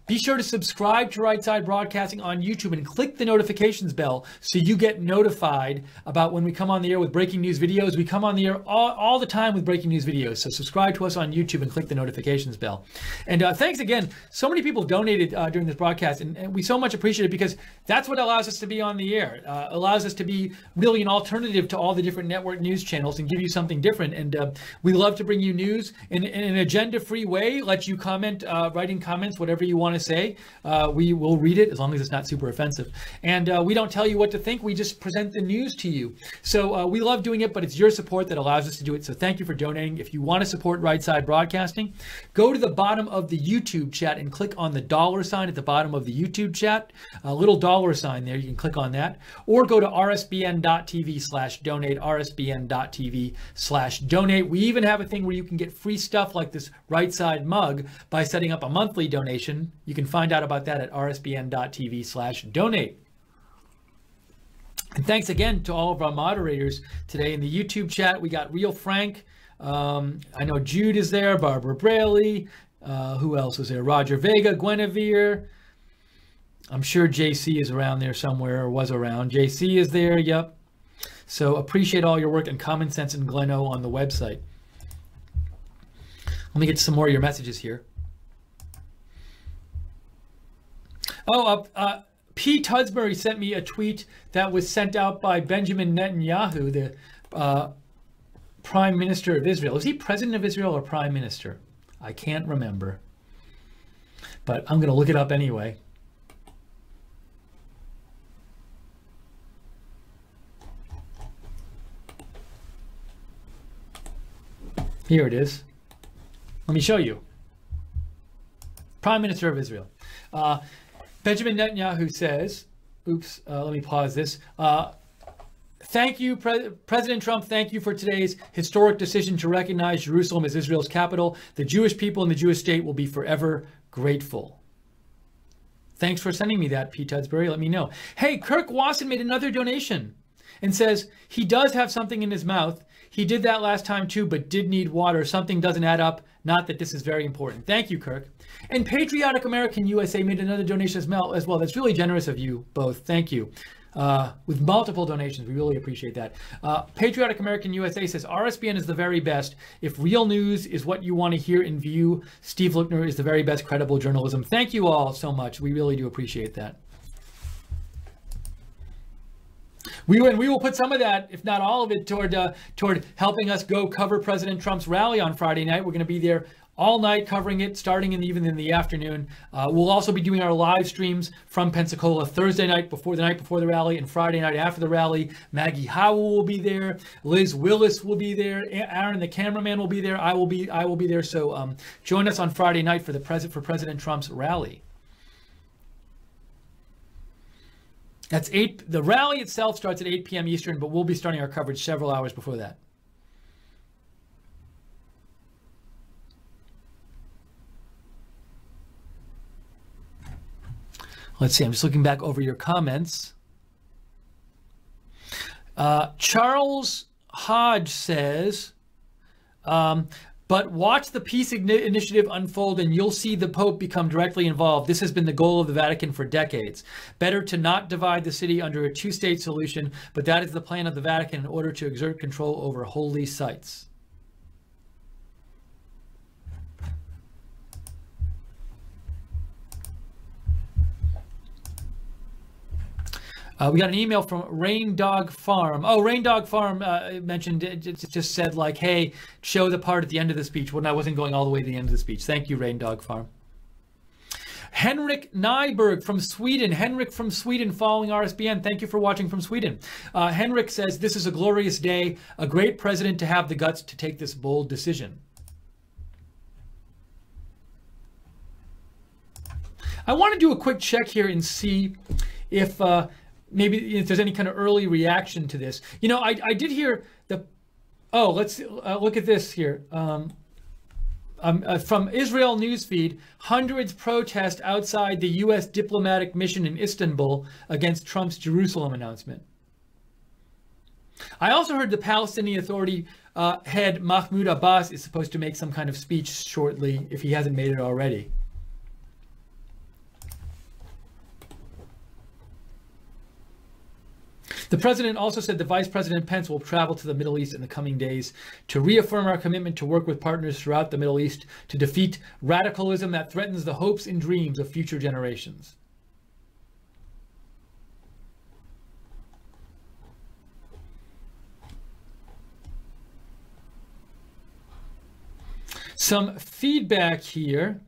Be sure to subscribe to Right Side Broadcasting on YouTube and click the notifications bell so you get notified about when we come on the air with breaking news videos. We come on the air all the time with breaking news videos. So subscribe to us on YouTube and click the notifications bell. And thanks again. So many people donated during this broadcast, and we so much appreciate it because that's what allows us to be on the air. Allows us to be really an alternative to all the different network news channels and give you something different. And we love to bring you news in an agenda-free way, let you comment, write in comments, whatever you want to say. We will read it as long as it's not super offensive. And we don't tell you what to think. We just present the news to you. So we love doing it, but it's your support that allows us to do it. So thank you for donating. If you want to support Right Side Broadcasting, go to the bottom of the YouTube chat and click on the $sign at the bottom of the YouTube chat. A little $sign there. You can click on that. Or go to rsbn.tv/donate, rsbn.tv/donate. We even have a thing where you can get free stuff like this Right Side mug by setting up a monthly donation. You can find out about that at rsbn.tv/donate. And thanks again to all of our moderators today in the YouTube chat. We got Real Frank. I know Jude is there. Barbara Braley. Who else was there? Roger Vega, Guinevere. I'm sure JC is around there somewhere, or was around. JC is there. Yep. So appreciate all your work and Common Sense and Gleno on the website. Let me get some more of your messages here. Oh, P. Tudsbury sent me a tweet that was sent out by Benjamin Netanyahu, the Prime Minister of Israel. Was he President of Israel or Prime Minister? I can't remember. But I'm going to look it up anyway. Here it is. Let me show you. Prime Minister of Israel. Benjamin Netanyahu says, oops, let me pause this. Thank you, President Trump. Thank you for today's historic decision to recognize Jerusalem as Israel's capital. The Jewish people and the Jewish state will be forever grateful. Thanks for sending me that, P. Tudsbury. Let me know. Hey, Kirk Wasson made another donation and says he does have something in his mouth. He did that last time too, but did need water. Something doesn't add up. Not that this is very important. Thank you, Kirk. And Patriotic American USA made another donation as well. That's really generous of you both. Thank you. With multiple donations. We really appreciate that. Patriotic American USA says, RSBN is the very best. If real news is what you want to hear and view, Steve Luckner is the very best credible journalism. Thank you all so much. We really do appreciate that. We will put some of that, if not all of it, toward helping us go cover President Trump's rally on Friday night. We're going to be there all night covering it, starting even in the afternoon. We'll also be doing our live streams from Pensacola Thursday night before the rally, and Friday night after the rally. Maggie Howell will be there. Liz Willis will be there. Aaron, the cameraman, will be there. I will be there. So join us on Friday night for President Trump's rally. That's 8. The rally itself starts at 8 p.m. Eastern, but we'll be starting our coverage several hours before that. Let's see. I'm just looking back over your comments. Charles Hodge says, but watch the peace initiative unfold and you'll see the Pope become directly involved. This has been the goal of the Vatican for decades. Better to not divide the city under a two-state solution, but that is the plan of the Vatican in order to exert control over holy sites. We got an email from Rain Dog Farm. Oh, Rain Dog Farm mentioned, it just said like, hey, show the part at the end of the speech when I wasn't going all the way to the end of the speech. Thank you, Rain Dog Farm. Henrik Nyberg from Sweden. Henrik from Sweden following RSBN. Thank you for watching from Sweden. Henrik says, this is a glorious day, a great president to have the guts to take this bold decision. I want to do a quick check here and see if maybe if there's any kind of early reaction to this. You know, I did hear the, oh, let's look at this here. From Israel Newsfeed, hundreds protest outside the U.S. diplomatic mission in Istanbul against Trump's Jerusalem announcement. I also heard the Palestinian Authority head Mahmoud Abbas is supposed to make some kind of speech shortly if he hasn't made it already. The president also said that Vice President Pence will travel to the Middle East in the coming days to reaffirm our commitment to work with partners throughout the Middle East to defeat radicalism that threatens the hopes and dreams of future generations. Some feedback here.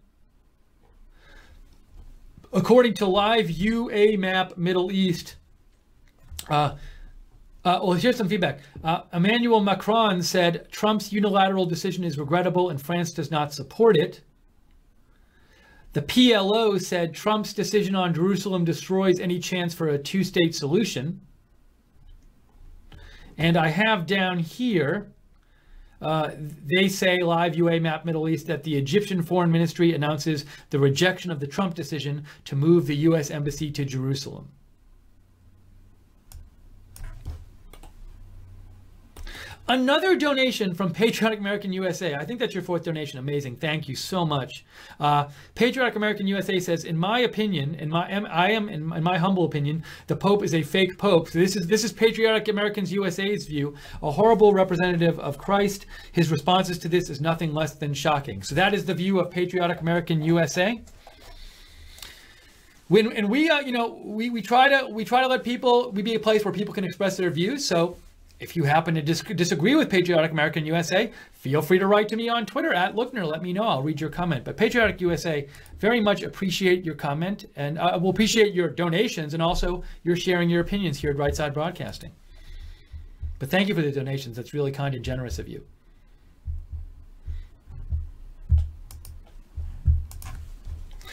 According to Live UA Map Middle East, well, here's some feedback. Emmanuel Macron said Trump's unilateral decision is regrettable and France does not support it. The PLO said Trump's decision on Jerusalem destroys any chance for a two-state solution. And I have down here, they say, Live UA Map Middle East, that the Egyptian Foreign Ministry announces the rejection of the Trump decision to move the U.S. Embassy to Jerusalem. Another donation from Patriotic American USA. I think that's your fourth donation. Amazing. Thank you so much. Patriotic American USA says, in my opinion, in my humble opinion, the Pope is a fake Pope. So this is Patriotic Americans USA's view, a horrible representative of Christ. His responses to this is nothing less than shocking. So that is the view of Patriotic American USA. We try to let people, we be a place where people can express their views. So if you happen to disagree with Patriotic American USA, feel free to write to me on Twitter at Lookner. Let me know. I'll read your comment. But Patriotic USA, very much appreciate your comment, and we'll appreciate your donations and also your sharing your opinions here at Right Side Broadcasting. But thank you for the donations. That's really kind and generous of you.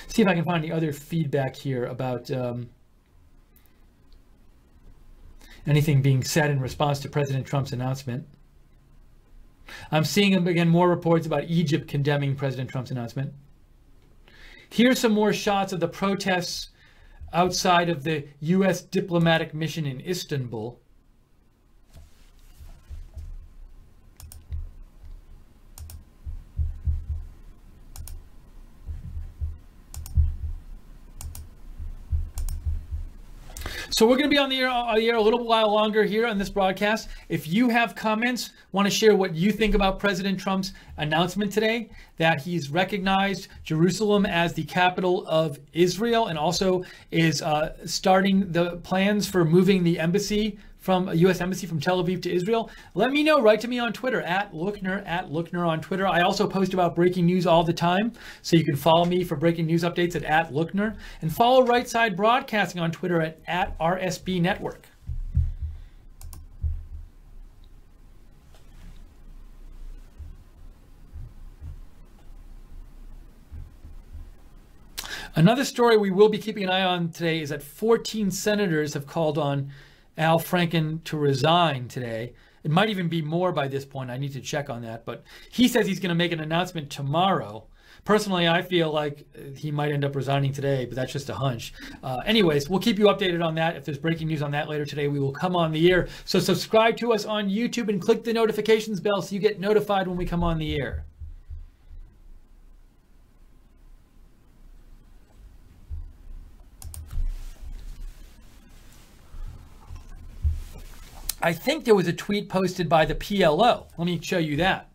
See if I can find any other feedback here about anything being said in response to President Trump's announcement. I'm seeing, again, more reports about Egypt condemning President Trump's announcement. Here's some more shots of the protests outside of the U.S. diplomatic mission in Istanbul. So we're going to be on the air a little while longer here on this broadcast. If you have comments, want to share what you think about President Trump's announcement today, that he's recognized Jerusalem as the capital of Israel and also is starting the plans for moving the embassy from a U.S. embassy from Tel Aviv to Israel, let me know. Write to me on Twitter at Lookner on Twitter. I also post about breaking news all the time, so you can follow me for breaking news updates at Lookner, and follow Right Side Broadcasting on Twitter at RSB Network. Another story we will be keeping an eye on today is that 14 senators have called on Al Franken to resign today. It might even be more by this point. I need to check on that. But he says he's going to make an announcement tomorrow. Personally, I feel like he might end up resigning today, but that's just a hunch. Anyways, we'll keep you updated on that. If there's breaking news on that later today, we will come on the air. So subscribe to us on YouTube and click the notifications bell so you get notified when we come on the air. I think there was a tweet posted by the PLO. Let me show you that.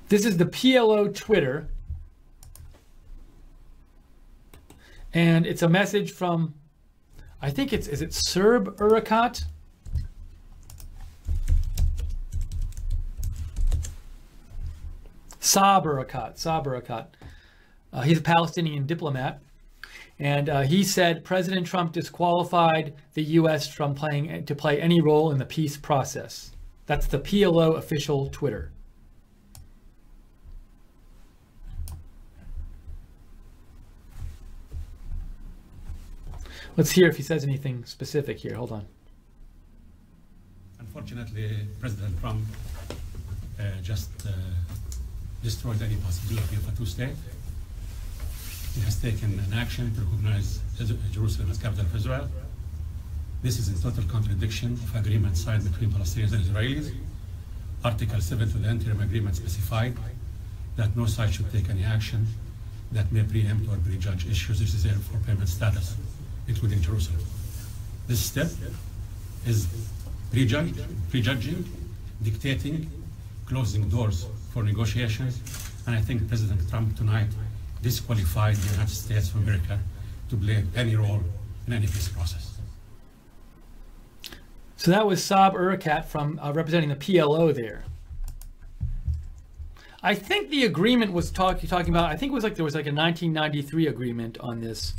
This is the PLO Twitter. And it's a message from, I think is it Serb Urakat? Saab Urakat. He's a Palestinian diplomat. And he said President Trump disqualified the U.S. from to play any role in the peace process. That's the PLO official Twitter. Let's hear if he says anything specific here. Hold on. Unfortunately, President Trump just destroyed any possibility of a two-state. He has taken an action to recognize Jerusalem as capital of Israel. This is in total contradiction of agreement signed between Palestinians and Israelis. Article 7 to the interim agreement specified that no side should take any action that may preempt or prejudge issues necessary for permanent status, including Jerusalem. This step is prejudging, dictating, closing doors for negotiations, and I think President Trump tonight disqualified the United States of America to play any role in any peace process. So that was Saab Erekat from representing the PLO there. I think the agreement was talking about, I think it was like there was like a 1993 agreement on this.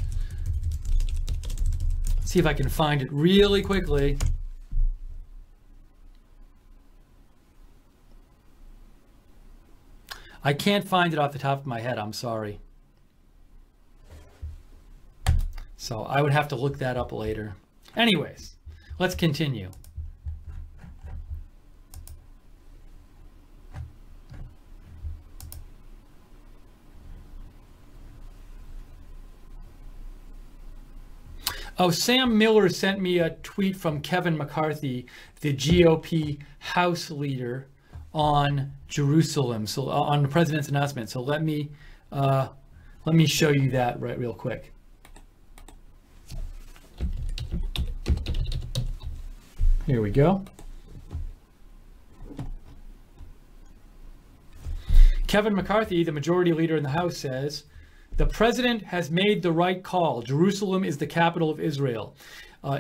Let's see if I can find it really quickly. I can't find it off the top of my head, I'm sorry. So I would have to look that up later. Anyways, let's continue. Oh, Sam Miller sent me a tweet from Kevin McCarthy, the GOP House leader, on Jerusalem, so on the president's announcement. So let me show you that real quick. Here we go. Kevin McCarthy, the majority leader in the House, says, "The president has made the right call. Jerusalem is the capital of Israel.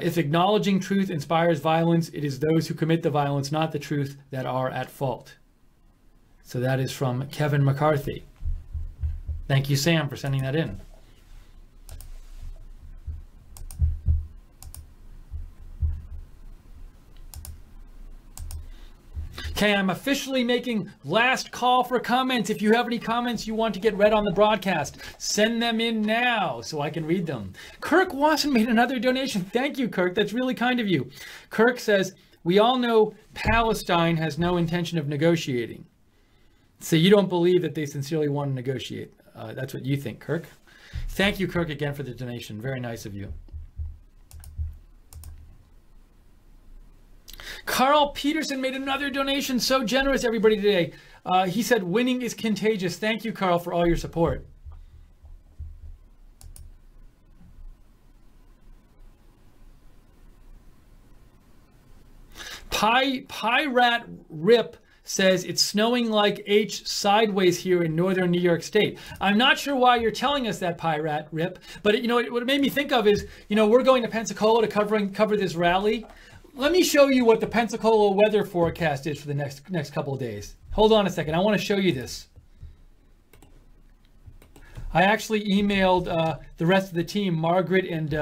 If acknowledging truth inspires violence, it is those who commit the violence, not the truth, that are at fault." So that is from Kevin McCarthy. Thank you, Sam, for sending that in. Okay, I'm officially making last call for comments. If you have any comments you want to get read on the broadcast, send them in now so I can read them. Kirk Wasson made another donation. Thank you, Kirk. That's really kind of you. Kirk says, "We all know Palestine has no intention of negotiating." So you don't believe that they sincerely want to negotiate. That's what you think, Kirk. Thank you, Kirk, again for the donation. Very nice of you. Carl Peterson made another donation. So generous, everybody, today. He said, "Winning is contagious." Thank you, Carl, for all your support. Pyrat Rip says, "It's snowing like H sideways here in northern New York State." I'm not sure why you're telling us that, Pyrat Rip, but you know what it made me think of is, you know, we're going to Pensacola to cover this rally. Let me show you what the Pensacola weather forecast is for the next couple of days. Hold on a second. I want to show you this. I actually emailed the rest of the team, Margaret and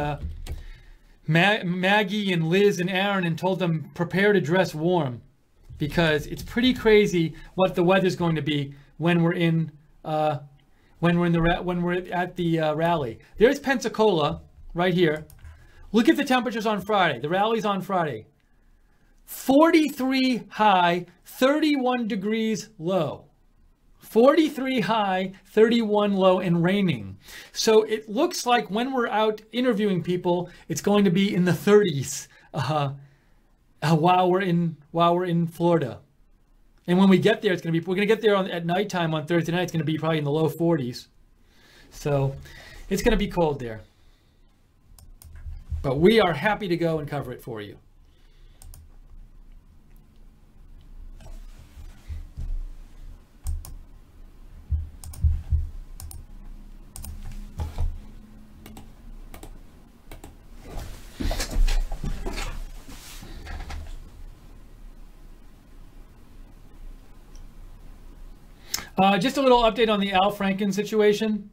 Maggie and Liz and Aaron, and told them prepare to dress warm, because it's pretty crazy what the weather's going to be when we're at the rally. There's Pensacola right here. Look at the temperatures on Friday. The rally's on Friday. 43 high, 31 degrees low. 43 high, 31 low, and raining. So it looks like when we're out interviewing people, it's going to be in the 30s while we're in Florida. And when we get there, we're going to get there at nighttime on Thursday night. It's going to be probably in the low 40s. So it's going to be cold there. But we are happy to go and cover it for you. Just a little update on the Al Franken situation.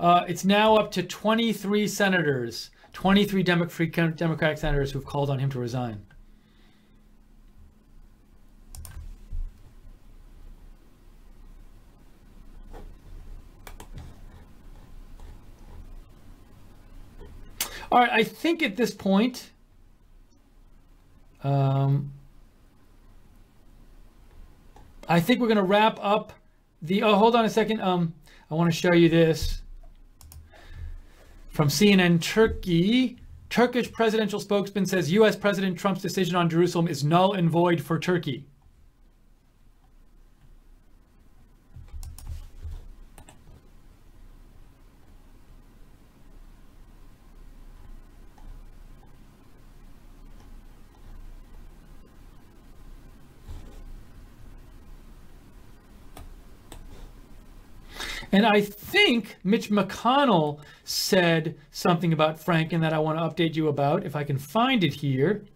It's now up to 23 senators, 23 Democratic senators who've called on him to resign. All right, I think at this point, I think we're going to wrap up the, oh, hold on a second. I want to show you this from CNN Turkey. Turkish presidential spokesman says U.S. President Trump's decision on Jerusalem is null and void for Turkey. And I think Mitch McConnell said something about Franken that I want to update you about, if I can find it here.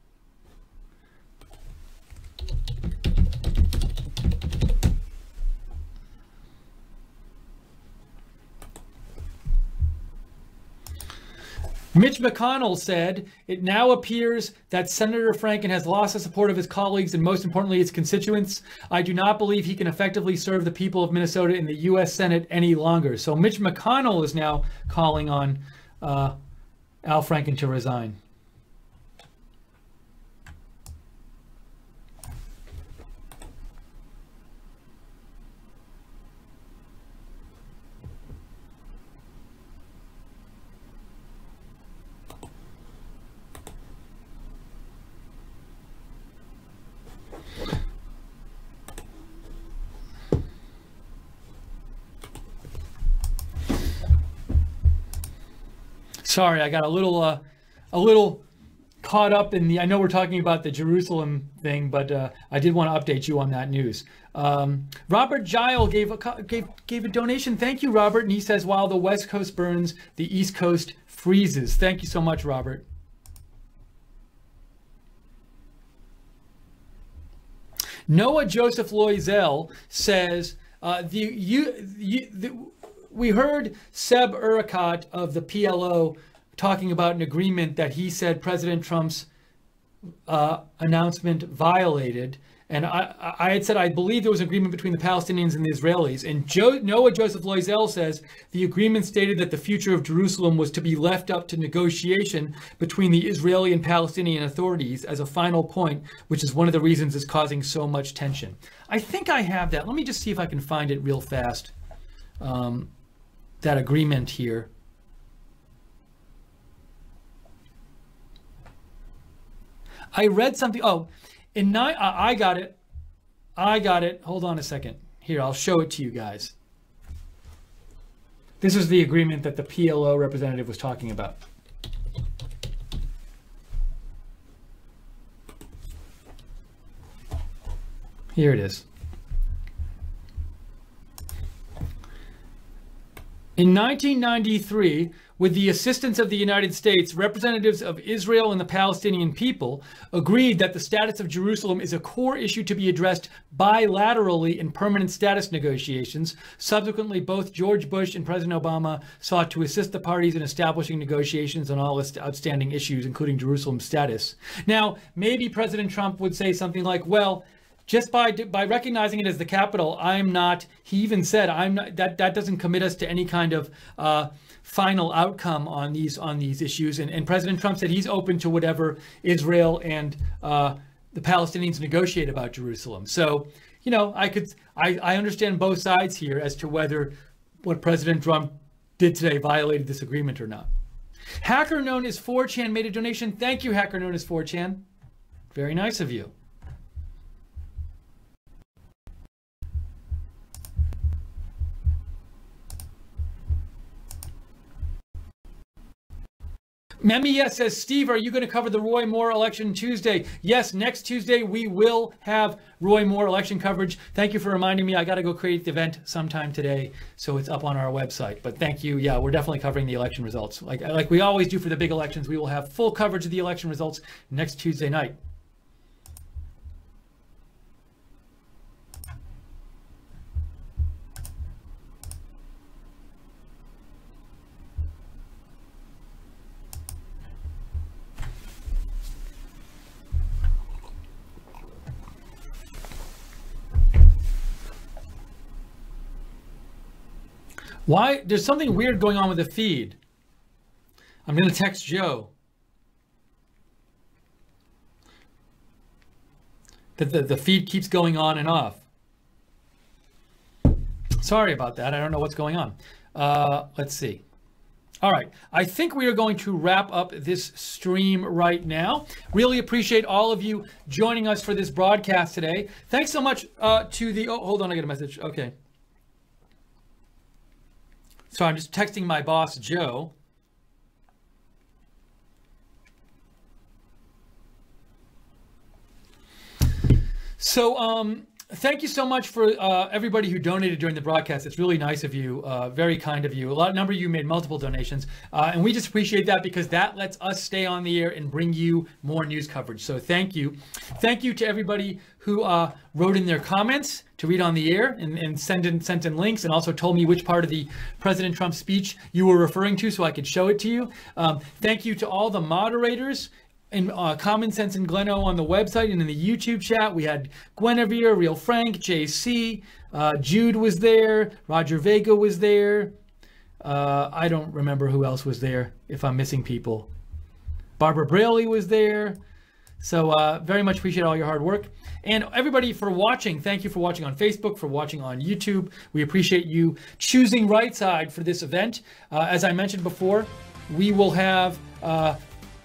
Mitch McConnell said, it now appears that Senator Franken has lost the support of his colleagues and most importantly his constituents. I do not believe he can effectively serve the people of Minnesota in the U.S. Senate any longer. So Mitch McConnell is now calling on Al Franken to resign. Sorry, I got a little caught up in the. I know we're talking about the Jerusalem thing, but I did want to update you on that news. Robert Gile gave a donation. Thank you, Robert. And he says, while the West Coast burns, the East Coast freezes. Thank you so much, Robert. Noah Joseph Loisel says, we heard Seb Urakat of the PLO talking about an agreement that he said President Trump's announcement violated. And I had said I believe there was an agreement between the Palestinians and the Israelis. And Noah Joseph Loisel says the agreement stated that the future of Jerusalem was to be left up to negotiation between the Israeli and Palestinian authorities as a final point, which is one of the reasons it's causing so much tension. I think I have that. Let me just see if I can find it real fast. That agreement here. I read something. Oh, I got it. I got it. Hold on a second. Here, I'll show it to you guys. This is the agreement that the PLO representative was talking about. Here it is. In 1993, with the assistance of the United States, representatives of Israel and the Palestinian people agreed that the status of Jerusalem is a core issue to be addressed bilaterally in permanent status negotiations. Subsequently, both George Bush and President Obama sought to assist the parties in establishing negotiations on all outstanding issues, including Jerusalem's status. Now, maybe President Trump would say something like, well, just by recognizing it as the capital, he even said, that doesn't commit us to any kind of final outcome on these issues. And President Trump said he's open to whatever Israel and the Palestinians negotiate about Jerusalem. So, you know, I understand both sides here as to whether what President Trump did today violated this agreement or not. Hacker known as 4chan made a donation. Thank you, hacker known as 4chan. Very nice of you. Memia says, Steve, are you going to cover the Roy Moore election Tuesday? Yes, next Tuesday we will have Roy Moore election coverage. Thank you for reminding me. I got to go create the event sometime today, so it's up on our website. But thank you. Yeah, we're definitely covering the election results. Like we always do for the big elections, we will have full coverage of the election results next Tuesday night. Why? There's something weird going on with the feed. I'm going to text Joe. That the feed keeps going on and off. Sorry about that. I don't know what's going on. Let's see. All right, I think we are going to wrap up this stream right now. Really appreciate all of you joining us for this broadcast today. Thanks so much to the, oh, hold on, I got a message. Okay. So I'm just texting my boss, Joe. So, thank you so much for everybody who donated during the broadcast. It's really nice of you, very kind of you. A number of you made multiple donations, and we just appreciate that because that lets us stay on the air and bring you more news coverage. So thank you. Thank you to everybody who wrote in their comments to read on the air and sent in links, and also told me which part of the President Trump speech you were referring to so I could show it to you. Thank you to all the moderators and Common Sense and Gleno on the website and in the YouTube chat. We had Guinevere, Real Frank, JC, Jude was there, Roger Vega was there. I don't remember who else was there, if I'm missing people. Barbara Braley was there. So very much appreciate all your hard work. And everybody for watching, thank you for watching on Facebook, for watching on YouTube. We appreciate you choosing Right Side for this event. As I mentioned before, we will have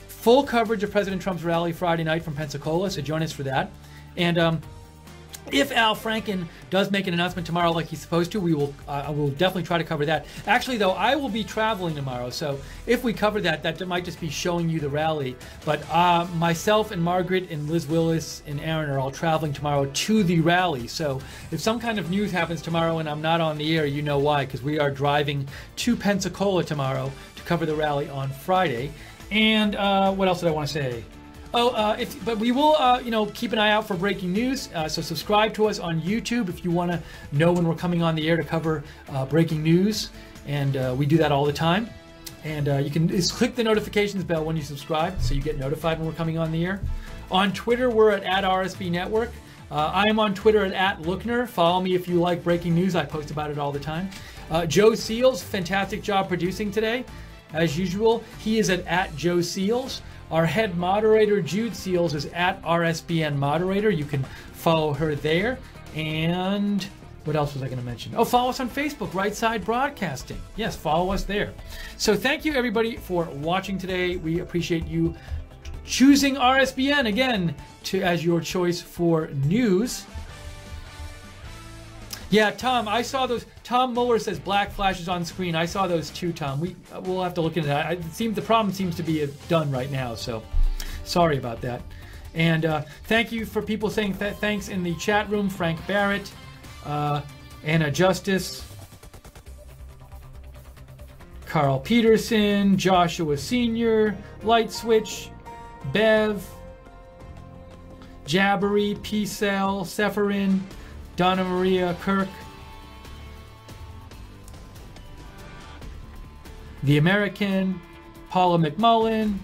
full coverage of President Trump's rally Friday night from Pensacola, so join us for that. And if Al Franken does make an announcement tomorrow like he's supposed to, I will definitely try to cover that. Actually, though, I will be traveling tomorrow, so if we cover that, that might just be showing you the rally. But myself and Margaret and Liz Willis and Aaron are all traveling tomorrow to the rally. So if some kind of news happens tomorrow and I'm not on the air, you know why, because we are driving to Pensacola tomorrow to cover the rally on Friday. And what else did I want to say? Oh, but we will, keep an eye out for breaking news. So subscribe to us on YouTube if you want to know when we're coming on the air to cover breaking news. And we do that all the time. And you can just click the notifications bell when you subscribe so you get notified when we're coming on the air. On Twitter, we're at @RSB Network. I am on Twitter at @Lookner. Follow me if you like breaking news. I post about it all the time. Joe Seals, fantastic job producing today. As usual, he is at Joe Seals. Our head moderator, Jude Seals, is at RSBN Moderator. You can follow her there. And what else was I going to mention? Oh, follow us on Facebook, Right Side Broadcasting. Yes, follow us there. So thank you, everybody, for watching today. We appreciate you choosing RSBN, again, as your choice for news. Yeah, Tom, I saw those. Tom Mueller says black flashes on screen. I saw those too, Tom. We'll have to look into that. The problem seems to be done right now, so sorry about that. And thank you for people saying thanks in the chat room. Frank Barrett, Anna Justice, Carl Peterson, Joshua Sr., Light Switch, Bev, Jabbery, P-Cell, Sephirin, Donna Maria Kirk, The American, Paula McMullen,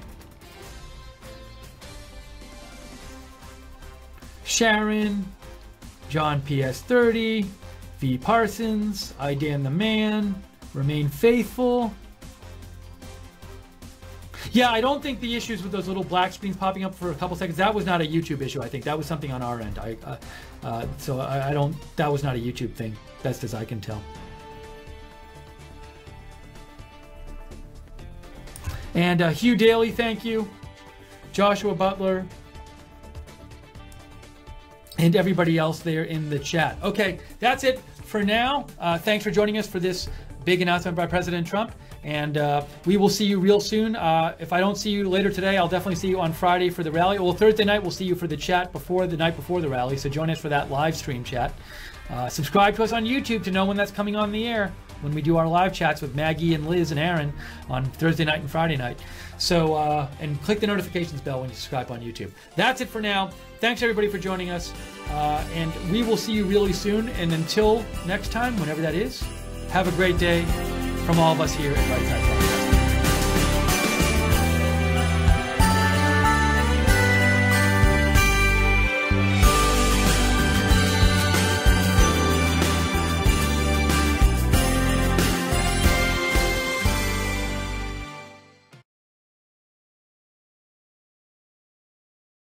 Sharon, John PS30, V Parsons, I Dan the Man, Remain Faithful. Yeah, I don't think the issues with those little black screens popping up for a couple seconds, that was not a YouTube issue, I think. That was something on our end. That was not a YouTube thing, best as I can tell. And Hugh Daly, thank you. Joshua Butler. And everybody else there in the chat. Okay, that's it for now. Thanks for joining us for this big announcement by President Trump. And we will see you real soon. If I don't see you later today, I'll definitely see you on Friday for the rally. Well, Thursday night, we'll see you for the chat the night before the rally. So join us for that live stream chat. Subscribe to us on YouTube to know when that's coming on the air, when we do our live chats with Maggie and Liz and Aaron on Thursday night and Friday night. So, and click the notifications bell when you subscribe on YouTube. That's it for now. Thanks everybody for joining us. And we will see you really soon. And until next time, whenever that is, have a great day from all of us here at Right Side.